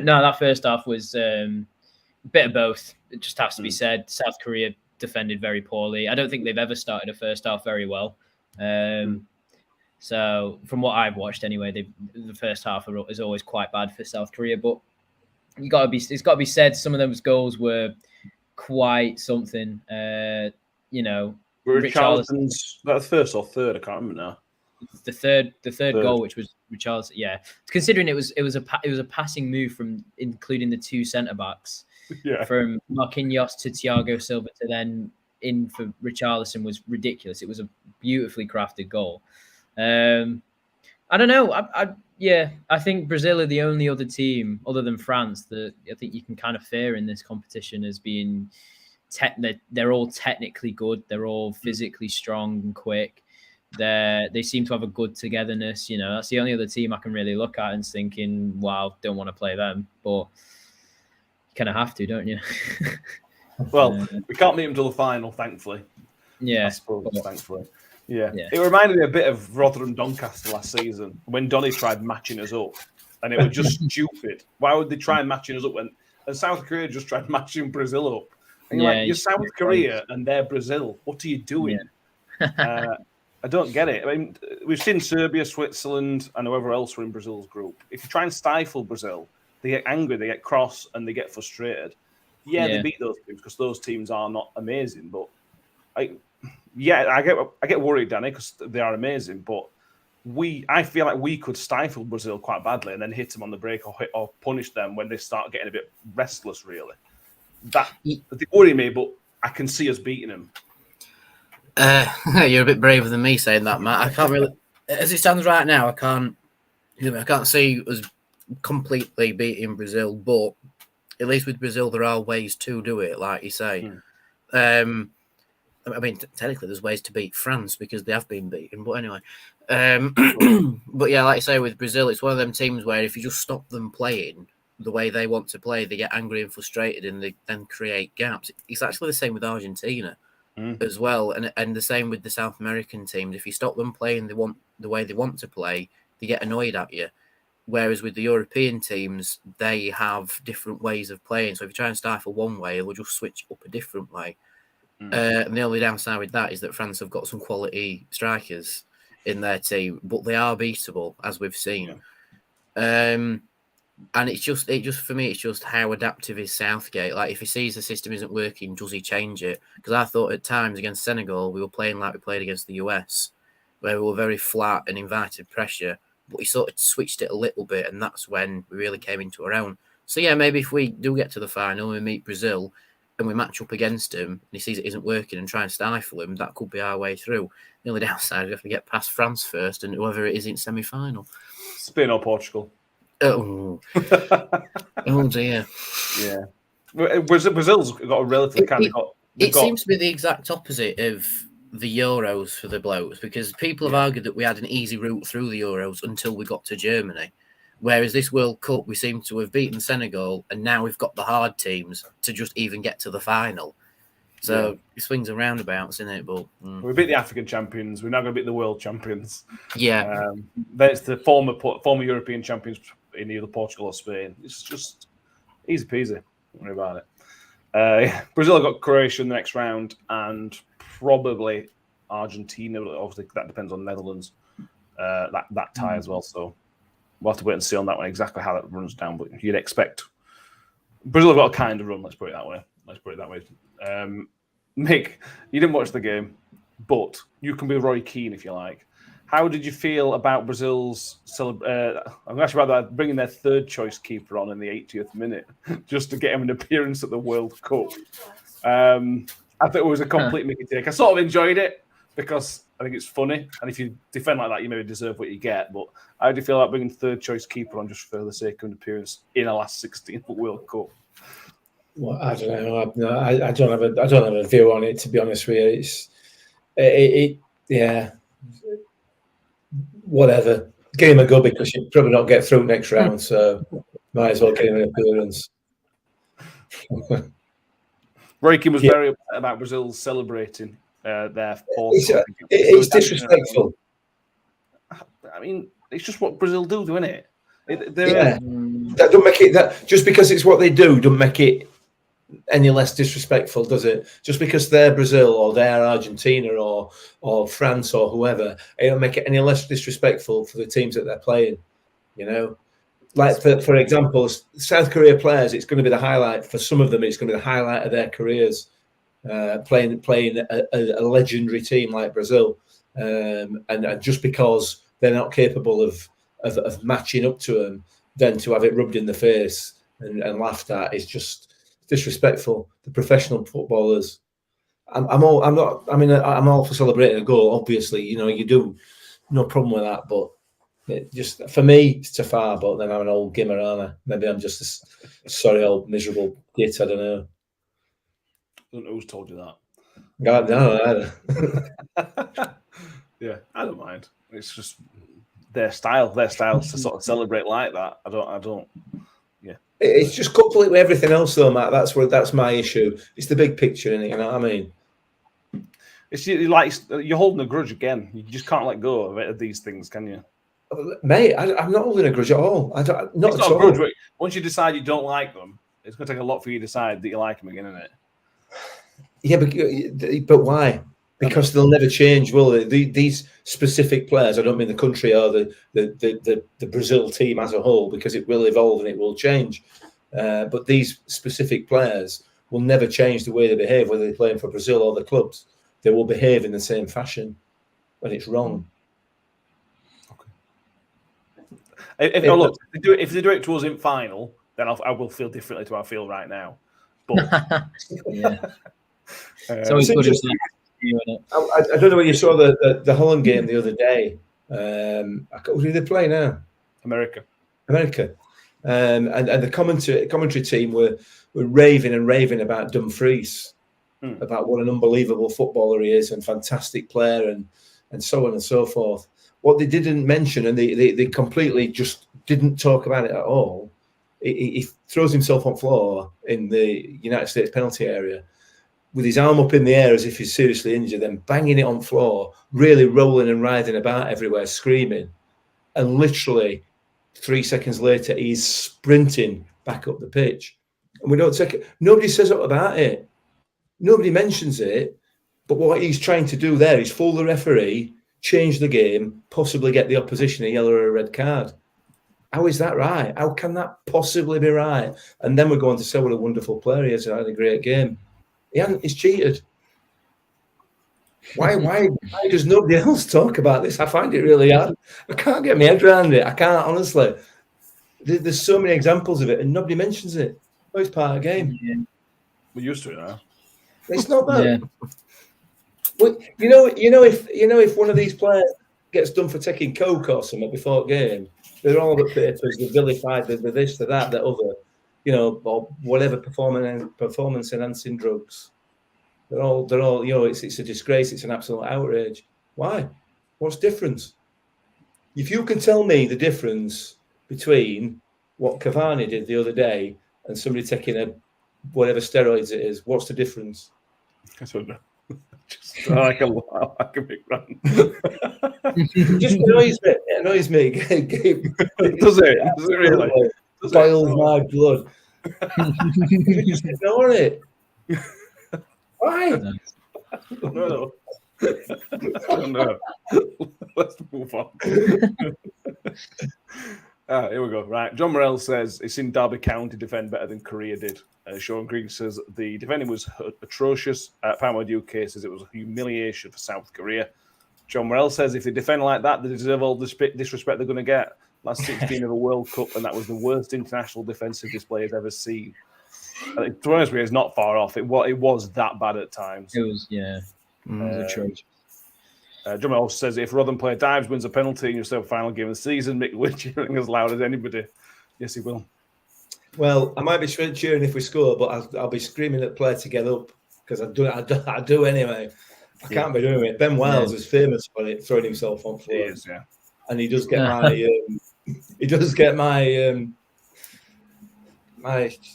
no, that first half was a bit of both. It just has to be said. South Korea defended very poorly. I don't think they've ever started a first half very well. So from what I've watched anyway, the first half is always quite bad for South Korea. But it's got to be said, some of those goals were quite something. Richarlison's that first or third? I can't remember now. The third goal, which was Richarlison. Yeah, considering it was a passing move from including the two centre backs, from Marquinhos to Thiago Silva to then in for Richarlison, was ridiculous. It was a beautifully crafted goal. I don't know. I think Brazil are the only other team other than France that I think you can kind of fear in this competition as being. They're all technically good. They're all physically strong and quick. They seem to have a good togetherness. That's the only other team I can really look at and thinking, wow, don't want to play them. But you kind of have to, don't you? Well, we can't meet them till the final, thankfully. Yeah. I suppose, thankfully. Yeah. It reminded me a bit of Rotherham Doncaster last season when Donny tried matching us up, and it was just stupid. Why would they try and matching us up and South Korea just tried matching Brazil up? And you're South Korea and they're Brazil. What are you doing? Yeah. I don't get it. I mean, we've seen Serbia, Switzerland, and whoever else were in Brazil's group. If you try and stifle Brazil, they get angry, they get cross, and they get frustrated. They beat those teams because those teams are not amazing. But I get worried, Danny, because they are amazing. But I feel like we could stifle Brazil quite badly and then hit them on the break or punish them when they start getting a bit restless. Really, they worry me, but I can see us beating them. You're a bit braver than me saying that, Matt. I can't really, as it stands right now, I can't see us completely beating Brazil. But at least with Brazil, there are ways to do it, like you say. I mean, technically, there's ways to beat France because they have been beaten. But anyway, but yeah, like I say, with Brazil, it's one of them teams where if you just stop them playing the way they want to play, they get angry and frustrated, and they then create gaps. It's actually the same with Argentina. As well, and the same with the South American teams. If you stop them playing the way they want to play, they get annoyed at you. Whereas with the European teams, they have different ways of playing. So if you try and stifle one way, they'll just switch up a different way. And the only downside with that is that France have got some quality strikers in their team, but they are beatable, as we've seen. And it's just for me, it's just how adaptive is Southgate. Like, if he sees the system isn't working, does he change it? Because I thought at times against Senegal, we were playing like we played against the US, where we were very flat and invited pressure. But he sort of switched it a little bit, and that's when we really came into our own. So yeah, maybe if we do get to the final, we meet Brazil, and we match up against him, and he sees it isn't working and try and stifle him, that could be our way through. The only downside, we have to get past France first, and whoever it is in semi-final. Spain or Portugal. Oh, oh dear. Yeah. Brazil's got a relatively kind of got. It seems to be the exact opposite of the Euros for the blokes, because people have argued that we had an easy route through the Euros until we got to Germany. Whereas this World Cup, we seem to have beaten Senegal, and now we've got the hard teams to just even get to the final. So it swings and roundabouts, isn't it? But we beat the African champions. We're now going to beat the world champions. Yeah. Then it's the former European champions in either Portugal or Spain. It's just easy peasy. Don't worry about it. Brazil have got Croatia in the next round, and probably Argentina. Obviously, that depends on Netherlands. That tie as well. So we'll have to wait and see on that one exactly how that runs down. But you'd expect Brazil have got a kind of run. Let's put it that way. Mick, you didn't watch the game, but you can be Roy Keane if you like. How did you feel about Brazil's I'm actually about that, bringing their third choice keeper on in the 80th minute just to get him an appearance at the World Cup? I think it was a complete Mickey take. I sort of enjoyed it because I think it's funny, and if you defend like that, you maybe deserve what you get. But how do you feel about bringing third choice keeper on just for the sake of an appearance in a last 16 World Cup? Well, I don't know. I don't have a view on it, to be honest with you. Yeah. Whatever. Give him a go, because you'll probably not get through next round, so might as well get him an appearance. Roy Keane was very upset about Brazil celebrating their fourth. It's disrespectful. I mean, it's just what Brazil do, isn't it? That don't make it that just because it's what they do, don't make it any less disrespectful, does it? Just because they're Brazil or they're Argentina or France or whoever, it don't make it any less disrespectful for the teams that they're playing. You know, like for example, South Korea players, it's going to be the highlight for some of them. It's going to be the highlight of their careers, playing a legendary team like Brazil, and just because they're not capable of matching up to them, then to have it rubbed in the face and laughed at is just disrespectful. The professional footballers. I'm all for celebrating a goal. Obviously, you know, you do, no problem with that. But it just for me, it's too far. But then I'm an old gimmer, aren't I? Maybe I'm just a sorry old miserable git. I don't know. I don't know who's told you that. God, no, either. Yeah, I don't mind. It's just their style to sort of celebrate like that. I don't. Yeah, it's just couple it with everything else, though, Matt. That's my issue. It's the big picture, innit? You know what I mean? It's like you're holding a grudge again. You just can't let go of these things, can you? Mate, I'm not holding a grudge at all. Not at all. A grudge. Once you decide you don't like them, it's going to take a lot for you to decide that you like them again, isn't it? Yeah, but why? Because they'll never change, will they? These specific players, I don't mean the country or the Brazil team as a whole, because it will evolve and it will change. But these specific players will never change the way they behave, whether they're playing for Brazil or the clubs. They will behave in the same fashion when it's wrong. Okay. If they do it to us in final, then I will feel differently to how I feel right now. But yeah, so it's good. I don't know when you saw the Holland game the other day. Who do they play now? America. And the commentary team were raving about Dumfries, about what an unbelievable footballer he is and fantastic player and so on and so forth. What they didn't mention, and they completely just didn't talk about it at all, he throws himself on floor in the United States penalty area with his arm up in the air as if he's seriously injured, then banging it on floor, really rolling and writhing about everywhere, screaming. And literally 3 seconds later, he's sprinting back up the pitch. And we don't take it. Nobody says up about it. Nobody mentions it. But what he's trying to do there is fool the referee, change the game, possibly get the opposition a yellow or a red card. How is that right? How can that possibly be right? And then we go on to say what a wonderful player he is and had a great game. He's cheated. Why does nobody else talk about this? I find it really hard. I can't get my head around it. I can't, honestly. There's so many examples of it and nobody mentions it. Oh, it's part of the game. Yeah. We're used to it now. It's not that. Yeah. Well, if one of these players gets done for taking coke or something before a game, they're all the papers, they're vilified, they're this, they're that, the other, or whatever performance enhancing drugs. They're all, it's a disgrace, it's an absolute outrage. Why? What's the difference? If you can tell me the difference between what Cavani did the other day and somebody taking a whatever steroids it is, what's the difference? I don't know. Just like a big run. It just annoys me. It annoys me. Does it? Does it really? Boils my blood. You just ignore it. Why? No. No. Let's move on. Here we go. Right. John Morell says it's in Derby County defend better than Korea did. Sean Green says the defending was atrocious. Palmer UK says it was a humiliation for South Korea. John Morell says if they defend like that, they deserve all the disrespect they're going to get. Last 16 of a World Cup, and that was the worst international defensive display I've ever seen. To be honest with you, it's not far off. It was that bad at times. It was, yeah. It was atrocious. John also says if Rotherham player dives, wins a penalty in your final game of the season, Mick will cheering as loud as anybody. Yes, he will. Well, I might be cheering if we score, but I'll be screaming at the player to get up because I do anyway. I can't be doing it. Ben Wiles is famous for it, throwing himself on floor. He is, yeah. And he does get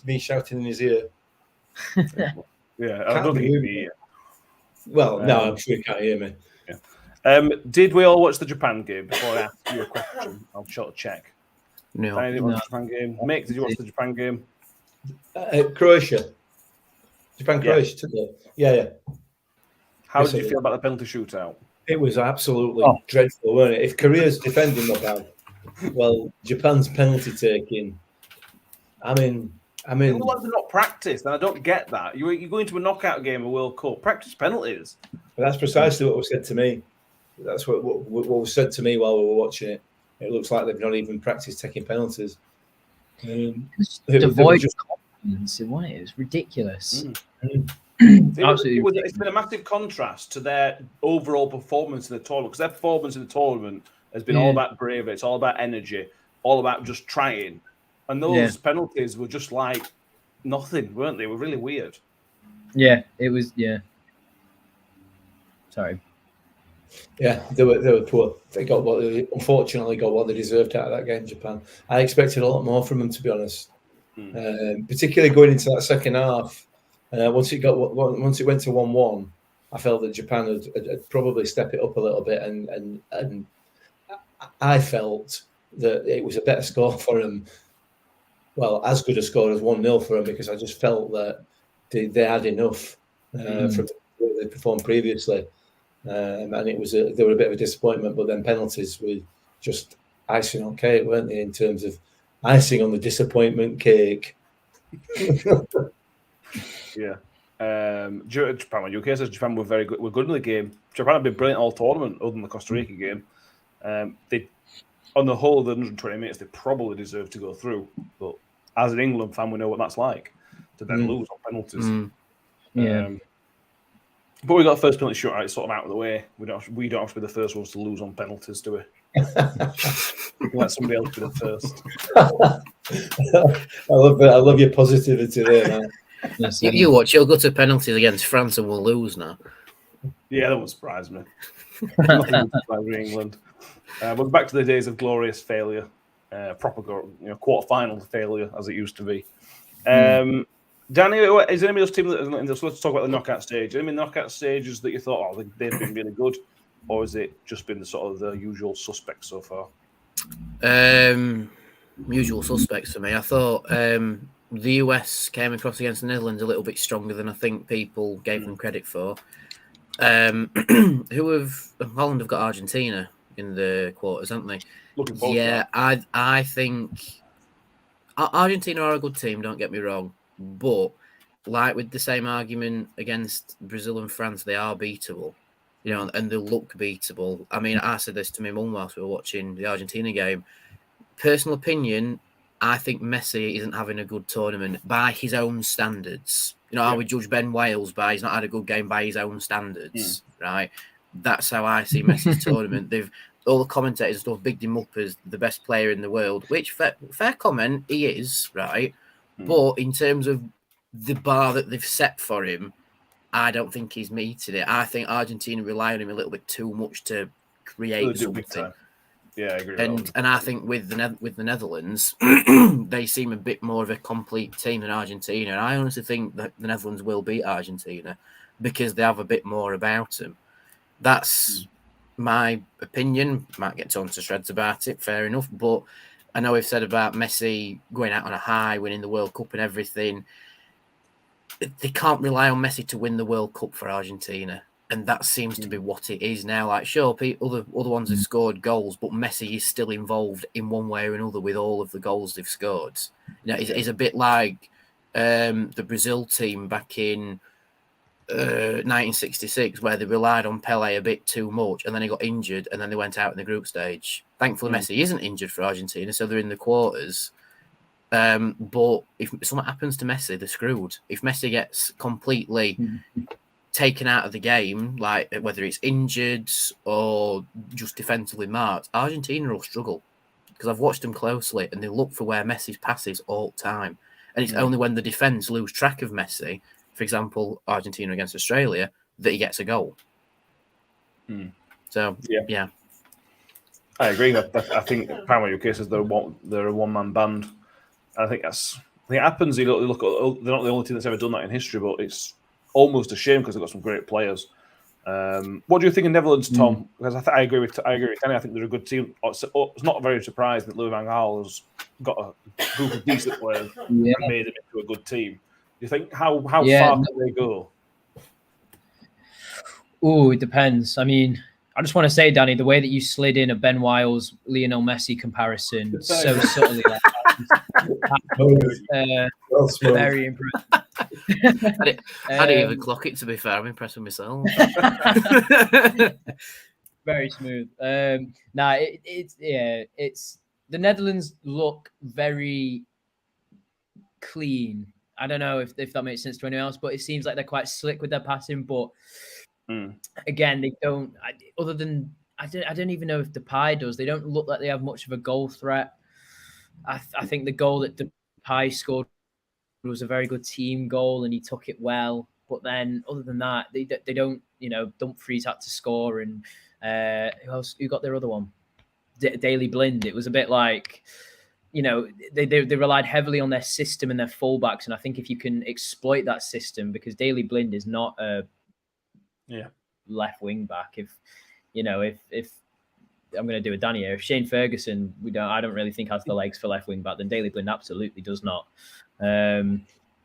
me shouting in his ear. Yeah, I don't think he'd be. Well, no, I'm sure he can't hear me. Yeah. Did we all watch the Japan game? Before I ask you a question, I'll check. No. I didn't watch the Japan game. Mick, did you watch the Japan game? Croatia. Japan-Croatia today. Yeah. How did you feel about the penalty shootout? It was absolutely dreadful, wasn't it? If Korea's defending were bad, well, Japan's penalty taking. I mean, the ones are not practiced, and I don't get that. You go into a knockout game of World Cup, practice penalties. But that's precisely what was said to me. That's what was said to me while we were watching it. It looks like they've not even practiced taking penalties. Devoid of confidence in what it was ridiculous. Absolutely. It's been a massive contrast to their overall performance in the tournament, because their performance in the tournament has been all about bravery, it's all about energy, all about just trying. And those penalties were just like nothing, weren't they? They were really weird. Yeah, it was. Yeah. Sorry. Yeah, they were poor. They unfortunately got what they deserved out of that game, Japan. I expected a lot more from them, to be honest. Particularly going into that second half. Once it went to 1-1, I felt that Japan had probably stepped it up a little bit, and I felt that it was a better score for them. Well, as good a score as 1-0 for them, because I just felt that they had enough from what they performed previously. And they were a bit of a disappointment, but then penalties were just icing on cake, weren't they, in terms of icing on the disappointment cake. Yeah. Japan, UK says Japan were very good. We're good in the game. Japan have been brilliant all tournament, other than the Costa Rica game. They, on the whole of the 120 minutes, they probably deserve to go through. But as an England fan, we know what that's like to then lose on penalties. Yeah. But we got the first penalty shootout sort of out of the way. We don't have to be the first ones to lose on penalties, do we? Let somebody else be the first. I love your positivity there, man. You watch, you'll go to penalties against France and we'll lose now. Yeah, that won't surprise me. Nothing will surprise England. But back to the days of glorious failure, proper quarter-final failure, as it used to be. Danny, is there any of those teams let's talk about the knockout stage. Any knockout stages that you thought, they've been really good, or has it just been the sort of the usual suspects so far? Usual suspects for me. I thought the US came across against the Netherlands a little bit stronger than I think people gave them credit for. Holland have got Argentina. in the quarters, haven't they? Looking forward Yeah, to that. I think Argentina are a good team. Don't get me wrong, but like with the same argument against Brazil and France, they are beatable. And they look beatable. I mean, I said this to my mum whilst we were watching the Argentina game. Personal opinion, I think Messi isn't having a good tournament by his own standards. I would judge Ben Wales by he's not had a good game by his own standards, right? That's how I see Messi's tournament. All the commentators and stuff bigged him up as the best player in the world, which fair comment, he is, right? But in terms of the bar that they've set for him, I don't think he's meeting it. I think Argentina rely on him a little bit too much to create something. Yeah, I agree. And I think with the Netherlands, they seem a bit more of a complete team than Argentina. And I honestly think that the Netherlands will beat Argentina because they have a bit more about them. That's my opinion. Might get torn to shreds about it. Fair enough. But I know we've said about Messi going out on a high, winning the World Cup and everything. They can't rely on Messi to win the World Cup for Argentina. And that seems to be what it is now. Like, sure, other ones have scored goals, but Messi is still involved in one way or another with all of the goals they've scored. It's a bit like the Brazil team back in 1966, where they relied on Pele a bit too much, and then he got injured, and then they went out in the group stage. Thankfully, Messi isn't injured for Argentina, so they're in the quarters. But if something happens to Messi, they're screwed. If Messi gets completely taken out of the game, like whether it's injured or just defensively marked, Argentina will struggle because I've watched them closely and they look for where Messi's passes all the time. And it's only when the defence lose track of Messi, for example, Argentina against Australia, that he gets a goal. So, yeah. I agree. I think primary cases they're a one-man band. I think it happens. You look at, they're not the only team that's ever done that in history, but it's almost a shame because they've got some great players. What do you think of Netherlands, Tom? Because I agree with Kenny. I think they're a good team. It's not very surprised that Louis van Gaal has got a group of decent players and made them into a good team. Do you think how far can they go? Oh, it depends. I mean, I just want to say, Danny, the way that you slid in a Ben Wiles Lionel Messi comparison so subtly, very impressive. I didn't even clock it, to be fair. I'm impressed with myself. Very smooth. It's the Netherlands look very clean. I don't know if that makes sense to anyone else, but it seems like they're quite slick with their passing. But again, they don't. Other than I don't even know if Depay does. They don't look like they have much of a goal threat. I think the goal that Depay scored was a very good team goal, and he took it well. But then, other than that, they don't. Dumfries had to score, and who got their other one? Daley Blind. It was a bit like, they relied heavily on their system and their fullbacks, and I think if you can exploit that system, because Daley Blind is not a left wing back. If I'm going to do a Danny here, if Shane Ferguson, I don't really think has the legs for left wing back, then Daley Blind absolutely does not.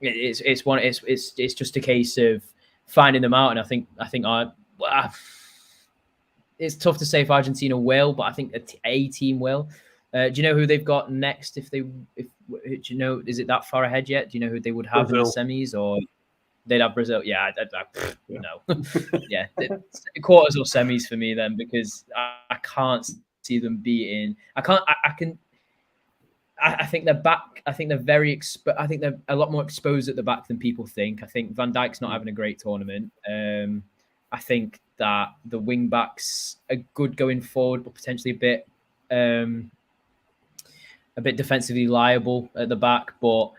It's just a case of finding them out, and I think it's tough to say if Argentina will, but I think a team will. Do you know who they've got next? Do you know, is it that far ahead yet? Do you know who they would have Brazil in the semis, or they'd have Brazil? Yeah, no, yeah, quarters or semis for me then, because I can't see them beating. I think they're back. I think they're I think they're a lot more exposed at the back than people think. I think Van Dijk's not having a great tournament. I think that the wing backs are good going forward, but potentially a bit defensively liable at the back. But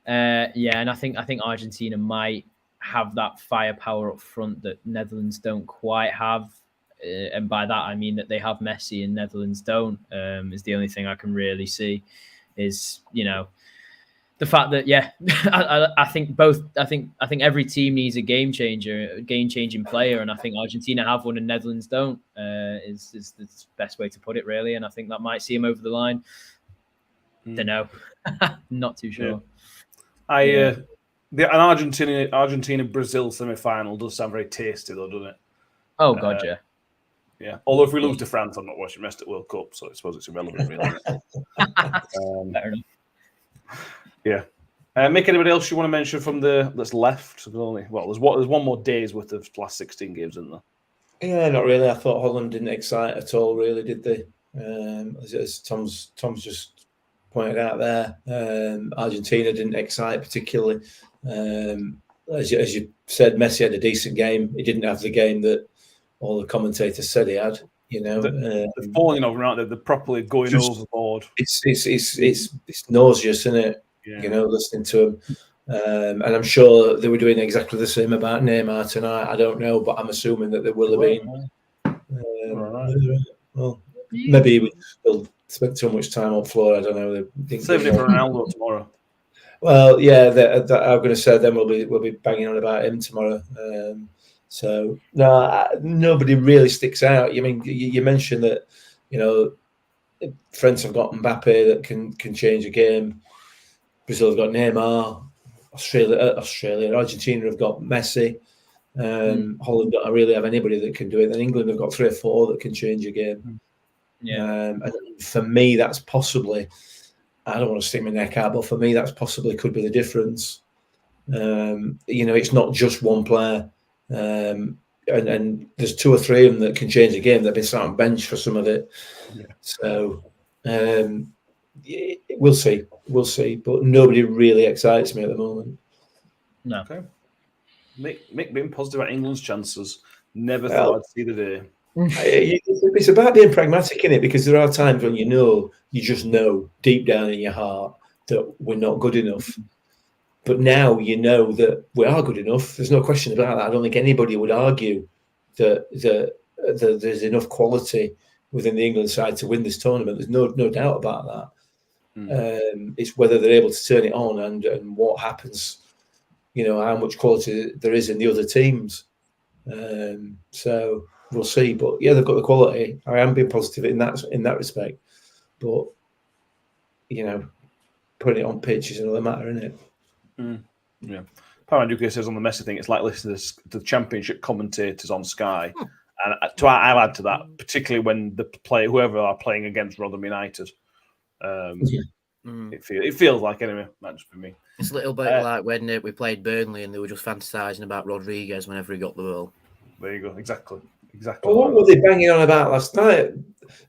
and I think Argentina might have that firepower up front that Netherlands don't quite have. And by that I mean that they have Messi and Netherlands don't. Is the only thing I can really see. Is the fact that I think every team needs a game-changing player, and I think Argentina have one and Netherlands don't. Is the best way to put it, really, and I think that might see them over the line. Don't know, not too sure. An Argentina Brazil semi-final does sound very tasty, though, doesn't it? Oh God, yeah. Yeah. Although if we lose to France, I'm not watching rest at World Cup, so I suppose it's irrelevant, really. Fair enough. Yeah. Mick, anybody else you want to mention from that's left? There's one more day's worth of last 16 games, isn't there? Yeah, not really. I thought Holland didn't excite at all, really, did they? As Tom's just pointed out there, Argentina didn't excite particularly. As you said, Messi had a decent game. He didn't have the game that all the commentators said he had. They're falling over, aren't they? They're properly going overboard. It's nauseous, isn't it? Yeah. Listening to him. And I'm sure they were doing exactly the same about Neymar tonight. I don't know, but I'm assuming that there will have been. Well, maybe we will spend too much time on floor. I don't know. Saving it for Ronaldo tomorrow. Well, yeah, I'm going to say then we'll be banging on about him tomorrow. So no, nobody really sticks out. I mean, you mentioned that France have got Mbappe that can change a game. Brazil have got Neymar. Australia, Argentina have got Messi. Holland don't really have anybody that can do it. Then England have got 3 or 4 that can change a game. Yeah. And for me, that's possibly. I don't want to stick my neck out, but for me, that's possibly could be the difference. It's not just one player, and there's 2 or 3 of them that can change a game. They've been sat on bench for some of it, so we'll see. But nobody really excites me at the moment. No. Okay. Mick being positive about England's chances. Never thought I'd see the day. It's about being pragmatic in it, because there are times when you just know deep down in your heart that we're not good enough. But now you know that we are good enough. There's no question about that. I don't think anybody would argue that there's enough quality within the England side to win this tournament. There's no doubt about that. It's whether they're able to turn it on and what happens. How much quality there is in the other teams. So we'll see. But yeah, they've got the quality. I am being positive in that respect. But putting it on pitch is another matter, isn't it? Yeah. Paranduke says on the Messi thing, it's like listening to the Championship commentators on Sky. And I'll add to that, particularly when whoever are playing against Rotherham United. It feels like, anyway, might just be me. It's a little bit like when we played Burnley and they were just fantasising about Rodriguez whenever he got the ball. There you go. Exactly. Well, what were they banging on about last night?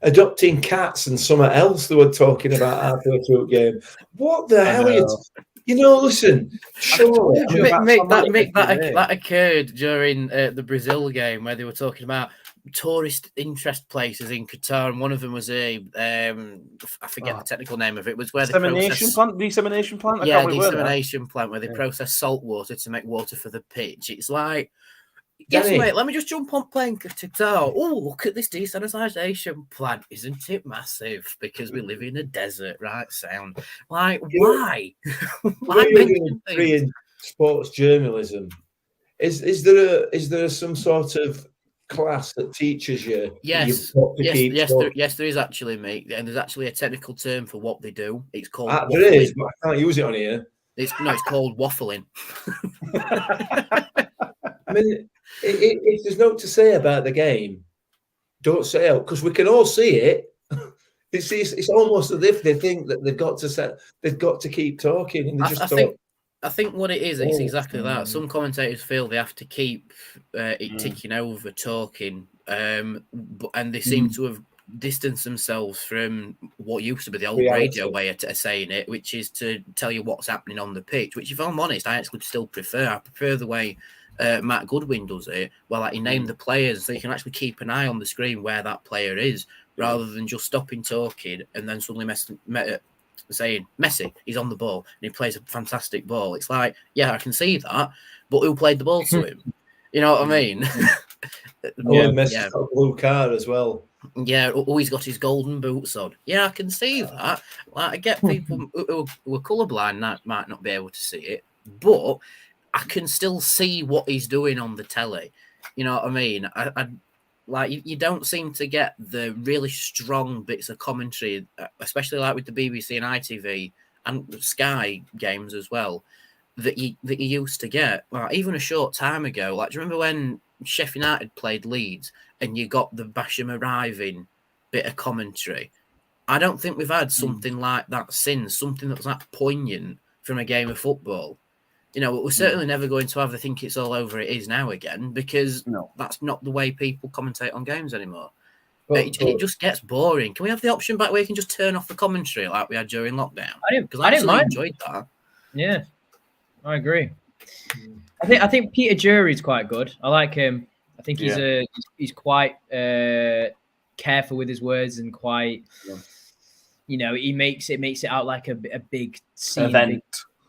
Adopting cats and something else they were talking about halfway through a game. What the hell are you? Listen. Sure. That occurred during the Brazil game where they were talking about tourist interest places in Qatar, and one of them was I forget the technical name of it. Was where dissemination plant. Yeah, dissemination plant where they process salt water to make water for the pitch. It's like, yes, mate. Let me just jump on playing Qatar. Oh, look at this desalinization plant! Isn't it massive? Because we live in a desert, right? Sound like why? Why in sports journalism? Is there some sort of class that teaches you? Yes, there is actually, mate, and there's actually a technical term for what they do. It's called. There is, but I can't use it on here. It's called waffling. I mean, if there's no to say about the game, don't say it, because we can all see it. It's almost as if they think that they've got to keep talking, and they just talk. I think what it is, it's exactly that. Some commentators feel they have to keep it ticking over, talking, and they seem to have distanced themselves from what used to be the old radio way of saying it, which is to tell you what's happening on the pitch. Which, if I'm honest, I actually still prefer. I prefer the way Matt Goodwin does it. Well, he named the players, so you can actually keep an eye on the screen where that player is, rather than just stopping talking and then suddenly saying Messi, he's on the ball and he plays a fantastic ball. It's like, yeah, I can see that, but who played the ball to him? You know what I mean? Messi's got a blue card as well. Yeah, he's got his golden boots on. Yeah, I can see that. Like, I get people who are colourblind that might not be able to see it, but I can still see what he's doing on the telly. You know what I mean? Like, you don't seem to get the really strong bits of commentary, especially like with the BBC and ITV and Sky games as well, that you used to get. Like, even a short time ago. Like, do you remember when Sheffield United played Leeds and you got the Basham arriving bit of commentary, I don't think we've had something like that since, something that was that poignant from a game of football. You know, we're certainly never going to have the think it's all over it is now again, because that's not the way people commentate on games anymore. It just gets boring. Can we have the option back where you can just turn off the commentary like we had during lockdown? I didn't mind. Enjoyed that. Yeah, I agree. I think Peter Jury's quite good. I like him. I think he's quite careful with his words and quite, you know, he makes it out like a big scene, event.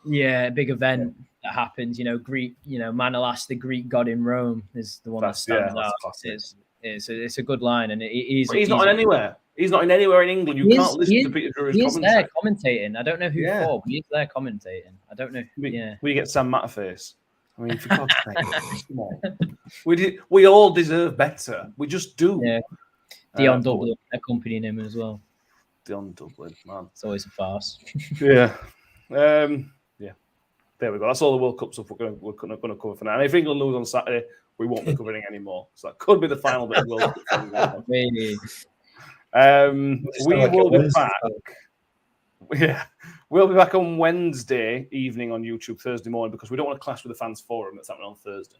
A big event that happens. You know, Greek. You know, Manolas, the Greek god in Rome, is the one that stands out. It's a good line, and he's not in anywhere. He's not in anywhere in England. You can't listen to Peter Drury's commentary. He's there commentating. I don't know who for, but he's there commentating. I don't know. We get Sam Matterface. I mean, for God's sake, come on. We all deserve better. We just do. Yeah. Dion Dublin accompanying him as well. Dion Dublin, man. It's always a farce. Yeah. There we go. That's all the World Cup stuff we're going to cover for now. And if England lose on Saturday, we won't be covering anymore. So that could be the final bit of World Cup. Maybe. We will be back. Yeah, we'll be back on Wednesday evening on YouTube, Thursday morning, because we don't want to clash with the fans forum that's happening on Thursday.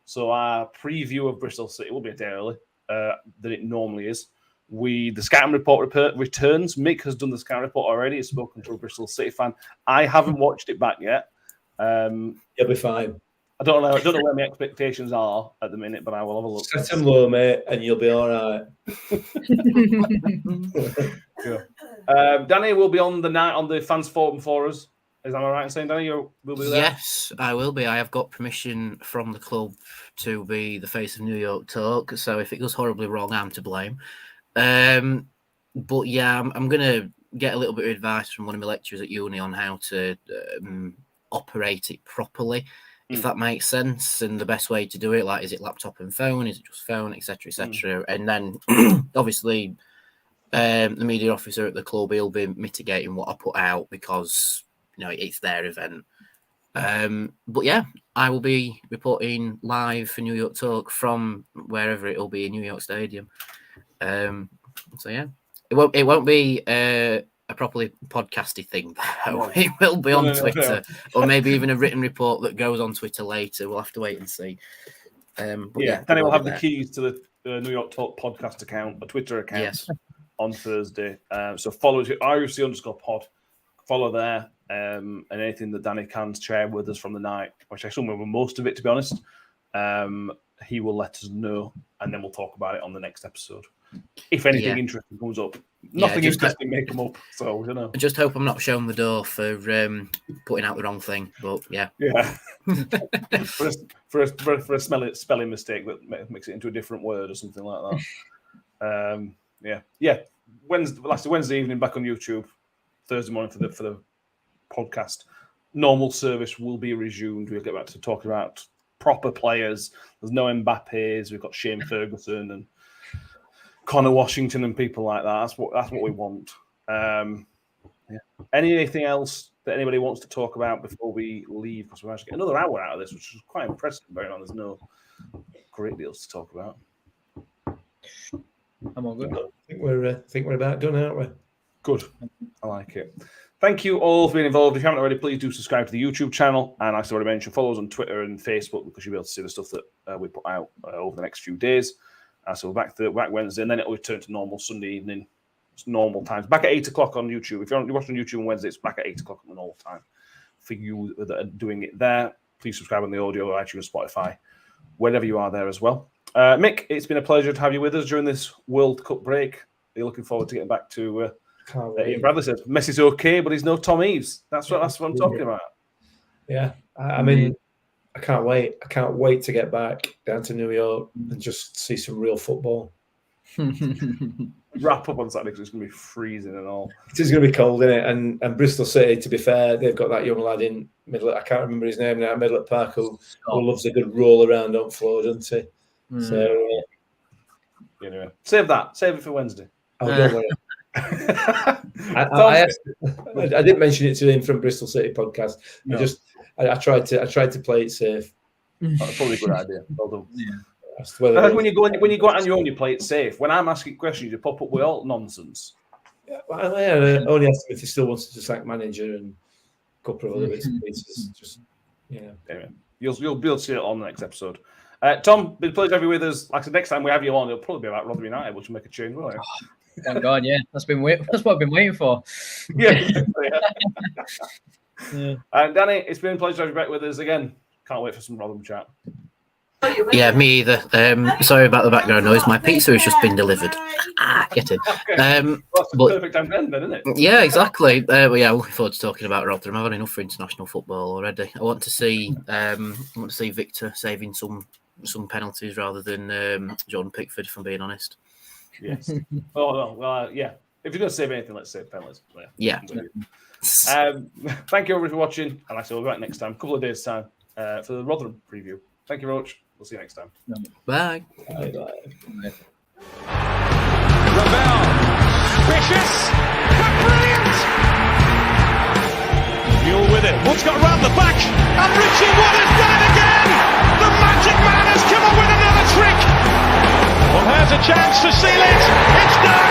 So our preview of Bristol City will be a day early than it normally is. The scouting report returns. Mick has done the scouting report already. He's spoken to a Bristol City fan. I haven't watched it back yet. You'll be fine. I don't know where my expectations are at the minute, but I will have a look. Set them low, mate, and you'll be all right. Danny will be on the night on the fans forum for us. Is that all right in saying, Danny? You will be there? Yes, I will be. I have got permission from the club to be the face of New York Talk. So if it goes horribly wrong, I'm to blame. But yeah, I'm going to get a little bit of advice from one of my lecturers at uni on how to operate it properly, if that makes sense. And the best way to do it, like, is it laptop and phone? Is it just phone, etc., etc.? And then obviously the media officer at the club, he'll be mitigating what I put out because, you know, it's their event. But yeah, I will be reporting live for New York Talk from wherever it'll be in New York Stadium. So yeah, it won't be a properly podcasty thing though. It will be on Twitter or maybe even a written report that goes on Twitter later. We'll have to wait and see. But yeah, Danny will have the keys to the New York Talk podcast account, a Twitter account on Thursday. So follow it, RUC_pod. Follow there, and anything that Danny can share with us from the night, which I assume will most of it, to be honest. He will let us know, and then we'll talk about it on the next episode. If anything interesting comes up. Nothing interesting may come up, so I don't know. I just hope I'm not shown the door for putting out the wrong thing, but yeah. for a spelling mistake that makes it into a different word or something like that. Wednesday evening back on YouTube, Thursday morning for the podcast. Normal service will be resumed. We'll get back to talking about proper players. There's no Mbappes. We've got Shane Ferguson and Connor Washington and people like that. That's what we want. Anything else that anybody wants to talk about before we leave? Because we managed to get another hour out of this, which is quite impressive. Bearing on, there's no great deals to talk about. I'm all good. I think we're about done, aren't we? Good. I like it. Thank you all for being involved. If you haven't already, please do subscribe to the YouTube channel. And as I already mentioned, follow us on Twitter and Facebook because you'll be able to see the stuff that we put out over the next few days. So back Wednesday, and then it'll return to normal Sunday evening. It's normal times. Back at 8 o'clock on YouTube. If you're watching on YouTube on Wednesday, it's back at 8 o'clock on the normal time. For you that are doing it there, please subscribe on the audio, iTunes, Spotify, wherever you are there as well. Mick, it's been a pleasure to have you with us during this World Cup break. Are you looking forward to getting back to... Ian Bradley said, Messi's okay, but he's no Tom Eaves. That's what I'm talking about. Yeah, I mean, I can't wait. I can't wait to get back down to New York and just see some real football. Wrap up on Saturday because it's going to be freezing and all. It is going to be cold, isn't it? And Bristol City, to be fair, they've got that young lad in middle. I can't remember his name now. Middle at Park who loves a good roll around on floor, doesn't he? So anyway, save it for Wednesday. Oh, don't worry. I didn't mention it to him from Bristol City podcast. No. I tried to play it safe. That's probably a good idea. Well done. asked whether When you go out on your own, you play it safe. When I'm asking questions, you pop up with all nonsense. only asked him if he still wanted to sack manager and a couple of other bits and pieces. Just Anyway, you'll be able to see it on the next episode. Tom, been a pleasure to have you with us. Like I said, next time we have you on, it'll probably be about Rotherham United, which will make a change, won't it? Thank God, yeah. That's what I've been waiting for. Yeah. And Danny, it's been a pleasure to have you back with us again. Can't wait for some Rotherham chat. Yeah, me either. Sorry about the background noise. My pizza has just been delivered. Get in. That's the but- perfect time to end then, isn't it? Yeah, exactly. But yeah, looking forward to talking about Rotherham. I've had enough for international football already. I want to see Victor saving some penalties rather than Jordan Pickford, if I'm being honest. Yes. Yeah. If you're going to save anything, let's save penalties. Yeah. Thank you everybody for watching, and I say we'll be back next time, a couple of days' time, for the Rotherham preview. Thank you very much. We'll see you next time. Bye. Ravel, ambitious, but brilliant. Mule with it. Wood's got round the back, and Richie Wood has done it again. The magic man has come up with another trick. Well, here's a chance to seal it. It's done.